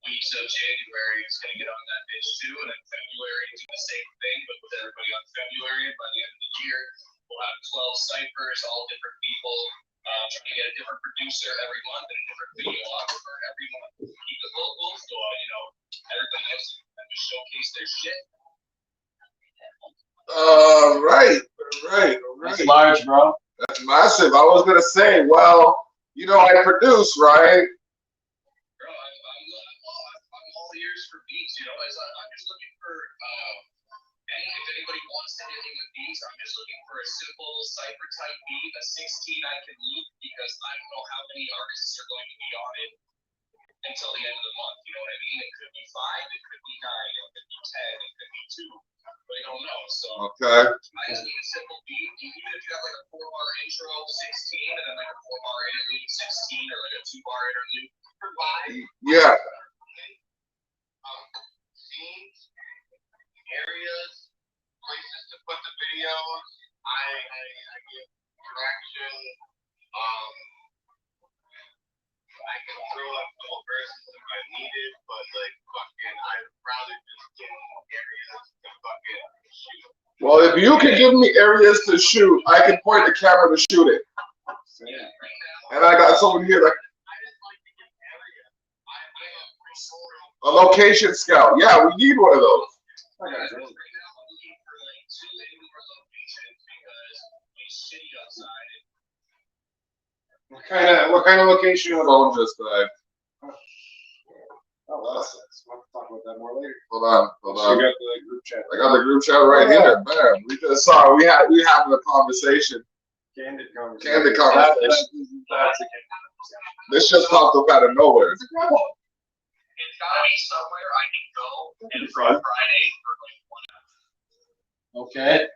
weeks of January is going to get on that bitch too. And then February, do the same thing, but with everybody on February. And by the end of the year, we'll have 12 ciphers, all different people, trying to get a different producer every month and a different videographer every month. Keep it local, so everybody else can showcase their shit. Right. That's large, bro. That's massive. I was gonna say, well, You know I produce, right? Bro, I'm all ears for beats. You know, I'm just looking for if anybody wants to hit me with beats, I'm just looking for a simple cipher type beat, a 16 I can loop because I don't know how many artists are going to be on it until the end of the month. You know what I mean? It could be 5, it could be 9, it could be 10, it could be 2. But I don't know. So Okay. I just need a simple beat. Even if you have like a 4-bar intro 16 and then like a 4-bar interlude 16 or like a 2-bar interlude. Yeah. Scenes, areas, places to put the videos. I give direction. I can throw up little verses if I need it, but like fucking, I'd rather just get areas to fucking shoot. Well, if you can give me areas to shoot, I can point the camera to shoot it. And I got someone here that I just like to give areas. I have a location scout. Yeah, we need one of those. right now I'm looking for like 2 indoor locations because it's shitty outside. What kind of location? Phone just died. Oh, well, we'll talk about that more later. Hold on. You got the group chat. I got the group chat right here. Bam. We just saw. We having a conversation. Candid conversation. This just popped up out of nowhere. It's gotta be somewhere I can go and from Friday for like 1 hour. Okay.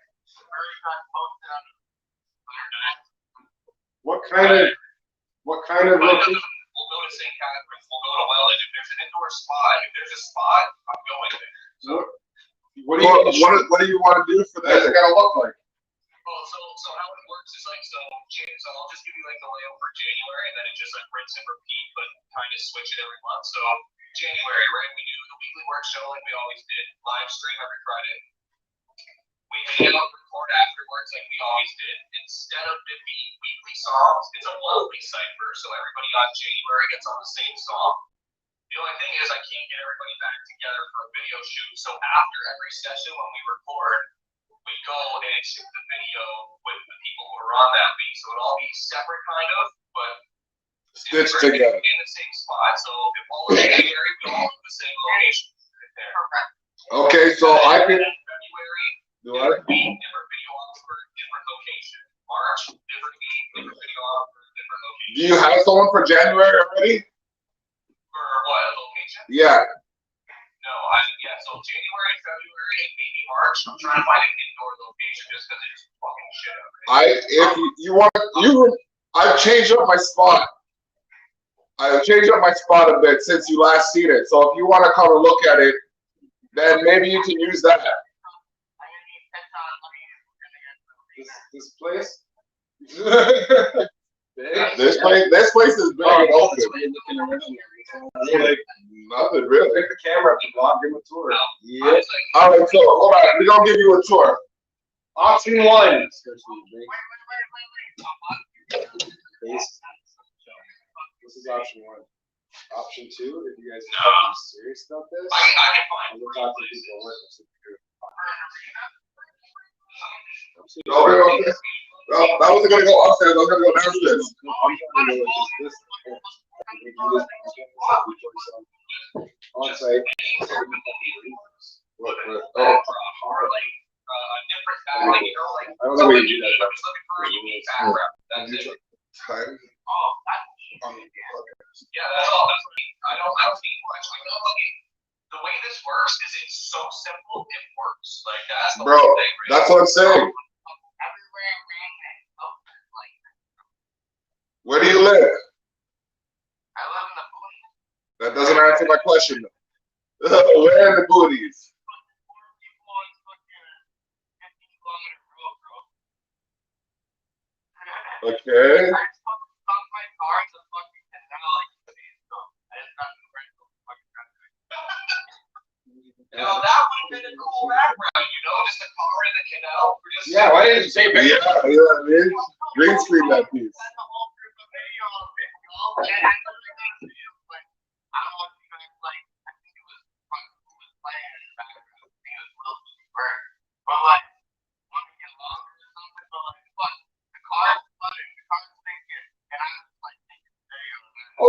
What kind of location? We'll go to St. Catharines. We'll go to Welland. If there's an indoor spot, if there's a spot, I'm going there. So, What do you want to do for What's it gonna look like? well, so how it works is like, so I'll just give you like the layout for January, and then it just like rinse and repeat, but kind of switch it every month. So January, right? We do the weekly work show like we always did, live stream every Friday. We hang out, record afterwards like we always did. Instead of it being weekly songs, it's a monthly cipher, so everybody on January gets on the same song. The only thing is I can't get everybody back together for a video shoot. So after every session when we record, we go and shoot the video with the people who are on that week. So it'll all be separate kind of, but Stitched together. in the same spot. So if all of January, we all have the same location right there. Okay, so I can. February, Do I? different video off for different location. March, different week, different video off for different location. Do you have someone for January already? For what location? Yeah. No, so January, February, and maybe March. I'm trying to find an indoor location just because it's fucking shit out there. If you want, I've changed up my spot. I've changed up my spot a bit since you last seen it. So if you want to come and look at it, then maybe you can use that. This place? This place is big and open. Nothing really. Pick the camera up and vlog, give him a tour. Yeah. All right, so hold on. We're gonna give you a tour. Option 1. This is option 1. Option 2, if you guys are serious about this, I can find we'll talk to people working. Okay. Well, I wasn't gonna go upstairs. I was gonna go downstairs. I'm gonna go like this. On site. Look, or like a different background, you know, like I don't know what you do that. I'm just looking for a unique background. That's it. time. Yeah, that's all. I don't need much. Like, no, like, the way this works is it's so simple, it works. Like that's the Bro, whole thing, right? that's what I'm saying. Where do you live? I live in the booty. That doesn't answer my question. Where are the booties? Okay. Now that would have been a cool background, you know, just a car in the canal. Yeah, why didn't you say Yeah, you know what I mean? Green screen that piece.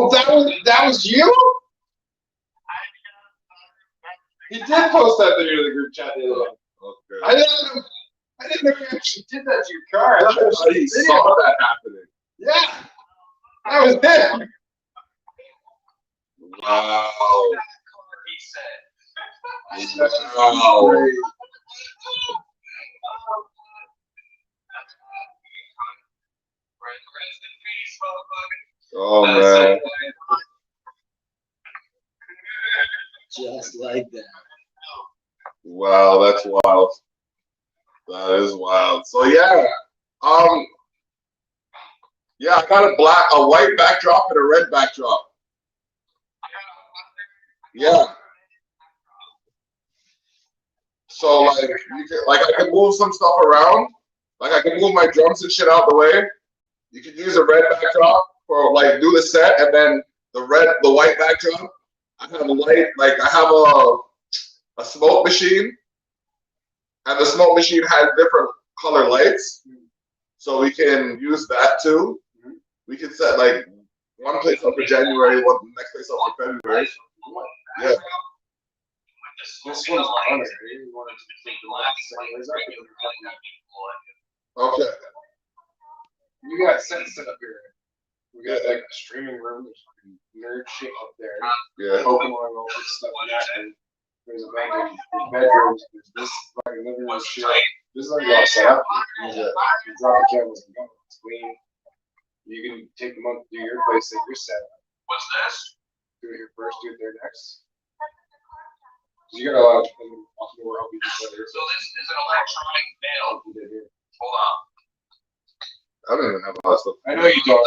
Oh, that was you? He did post that video to the group chat the other day. Okay. I didn't know you actually did that to your car. I thought it was I just a saw video. that happening. Yeah. That was him. Wow. He said. Wow. Rest in peace, motherfucker. Oh man. Just like that. Wow, that's wild. That is wild. So yeah, yeah, I got a white backdrop and a red backdrop. Yeah. So like, I can move some stuff around. Like I can move my drums and shit out the way. You can use a red backdrop for like do the set, and then the white backdrop. I have a light, like I have a smoke machine, and the smoke machine has different color lights, so we can use that too. We can set like one place up for January, one next place up for February. Yeah. This one's on it. You wanted to take the last settlers up. Okay. You got sets set up here. We got like a streaming room. There's fucking nerd shit up there. Yeah. Pokemon, all this stuff. And there's a bunch of bedrooms. There's this fucking living room shit. This is like all set up. You drop the cameras and go. It's clean. You can take them up to your place that you're set up. What's this? Do it here first, do it there next. You got a lot of people who are helping each other. So this is an electronic mail. Hold on. I don't even have a lot of stuff. I know you don't.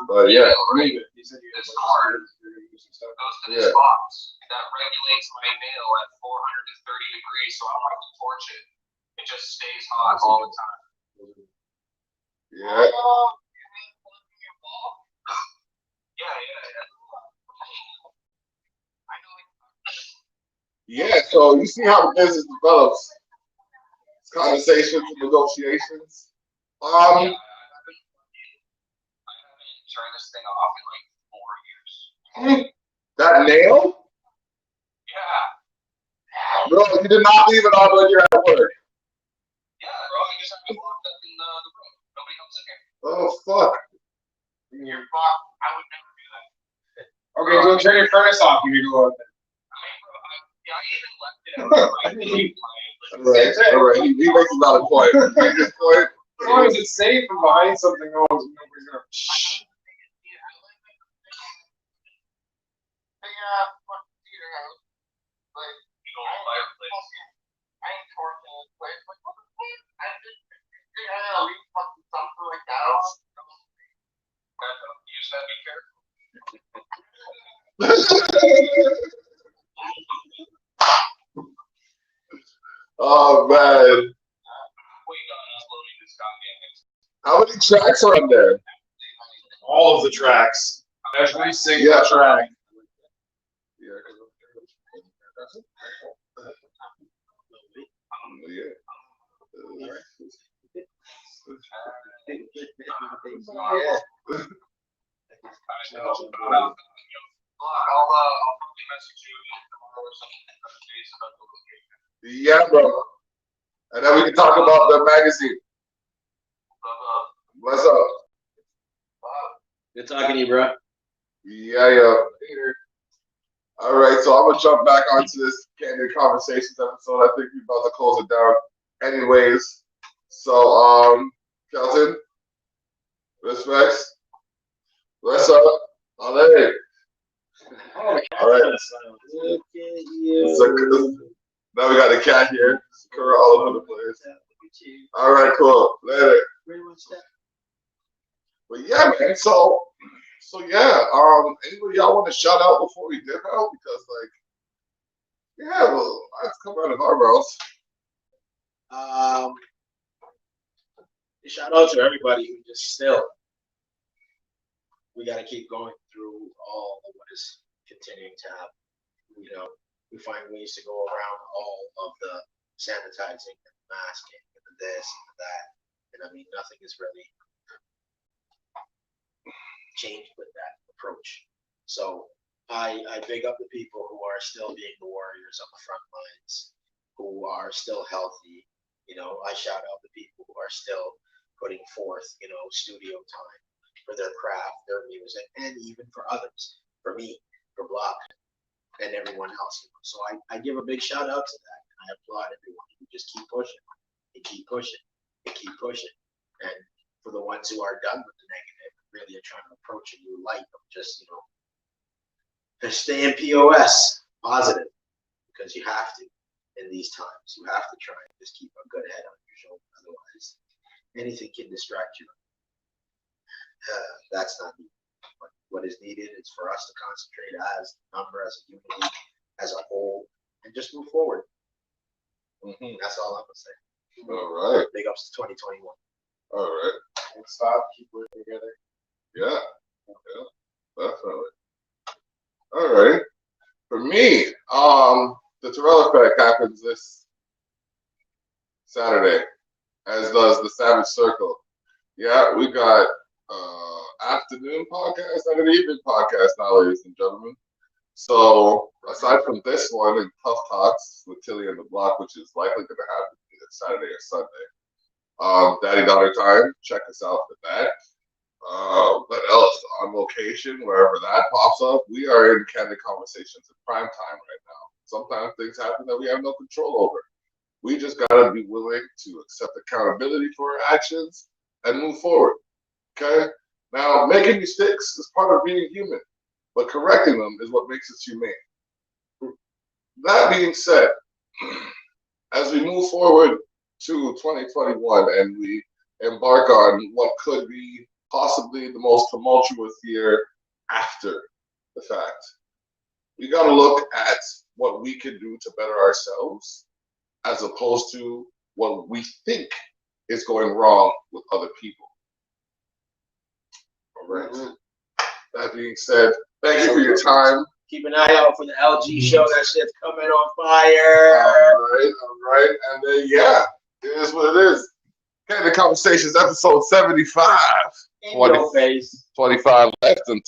But yeah. You said you This card do some stuff. goes to this box that regulates my mail at 430 degrees, so I don't have to torch it. It just stays hot all the time. Yeah. Yeah. Yeah, so you see how the business develops. It's conversations and negotiations. I haven't turned this thing off in like 4 years. That nail? Yeah. Bro, you did not leave it on when you're at work. Yeah, bro. I just have it locked up in the room. Nobody comes in here. Oh, fuck. I would never do that. Okay, so turn your furnace off. You need to go out there. Yeah, I even left it out. All right. He makes a lot of point. His point. As long as it's safe and behind something, nobody's gonna. Shh. You said be careful. Oh, man. How many tracks are on there? All of the tracks. Every single Yeah. track. I'll probably message you tomorrow or something about the location. Yeah, bro. And then we can talk about the magazine. What's up? Good talking to you, bro. Yeah. All right, so I'm gonna jump back onto this Candid Conversations episode. I think we're about to close it down, anyways. So, Kelton, respects. What's up? All right. All right. Look at you. So, now we got the cat here. Sakura all over the place. All right, cool. Later. But yeah, man. So yeah. Anybody y'all want to shout out before we dip out? Because like, yeah, well, let's come out of our mouths. Shout out to everybody who just still. We got to keep going through all of what is continuing to happen. You know, we find ways to go around all of the sanitizing and masking and the this and the that. And I mean, nothing is really changed with that approach. So I big up the people who are still being the warriors on the front lines, who are still healthy. I shout out the people who are still putting forth, studio time for their craft, their music, and even for others, for me, for Block, and everyone else. So I give a big shout out to that, and I applaud everyone who just keep pushing, and keep pushing, and keep pushing. And for the ones who are done with the negative, really are trying to approach a new light of just, just staying POS, positive, because you have to in these times. You have to try and just keep a good head on your shoulder. Otherwise, anything can distract you. That's not needed. But what is needed is for us to concentrate as a number, as a unity, as a whole, and just move forward. That's all I'm gonna say. All right. Big ups to 2021. All right. Don't stop. Keep working together. Yeah. Definitely. All right. For me, the Terrell Effect happens this Saturday, as does the Savage Circle. Yeah, we got afternoon podcast and an evening podcast now, ladies and gentlemen. So aside from this one and Tough Talks with Tilly and the Block, which is likely going to happen either Saturday or Sunday, Daddy Daughter Time, check us out for that. What else? On location, wherever that pops up, we are in candid conversations in prime time right now. Sometimes things happen that we have no control over. We just gotta be willing to accept accountability for our actions and move forward. Okay? Now, making mistakes is part of being human, but correcting them is what makes us humane. That being said, as we move forward to 2021 and we embark on what could be possibly the most tumultuous year after the fact, we got to look at what we can do to better ourselves as opposed to what we think is going wrong with other people. All right. That being said, thank you for your time. Keep an eye out for the LG show. That shit's coming on fire. All right. And then, yeah, it is what it is. Okay, the Conversations, episode 75. In your face. 25 left until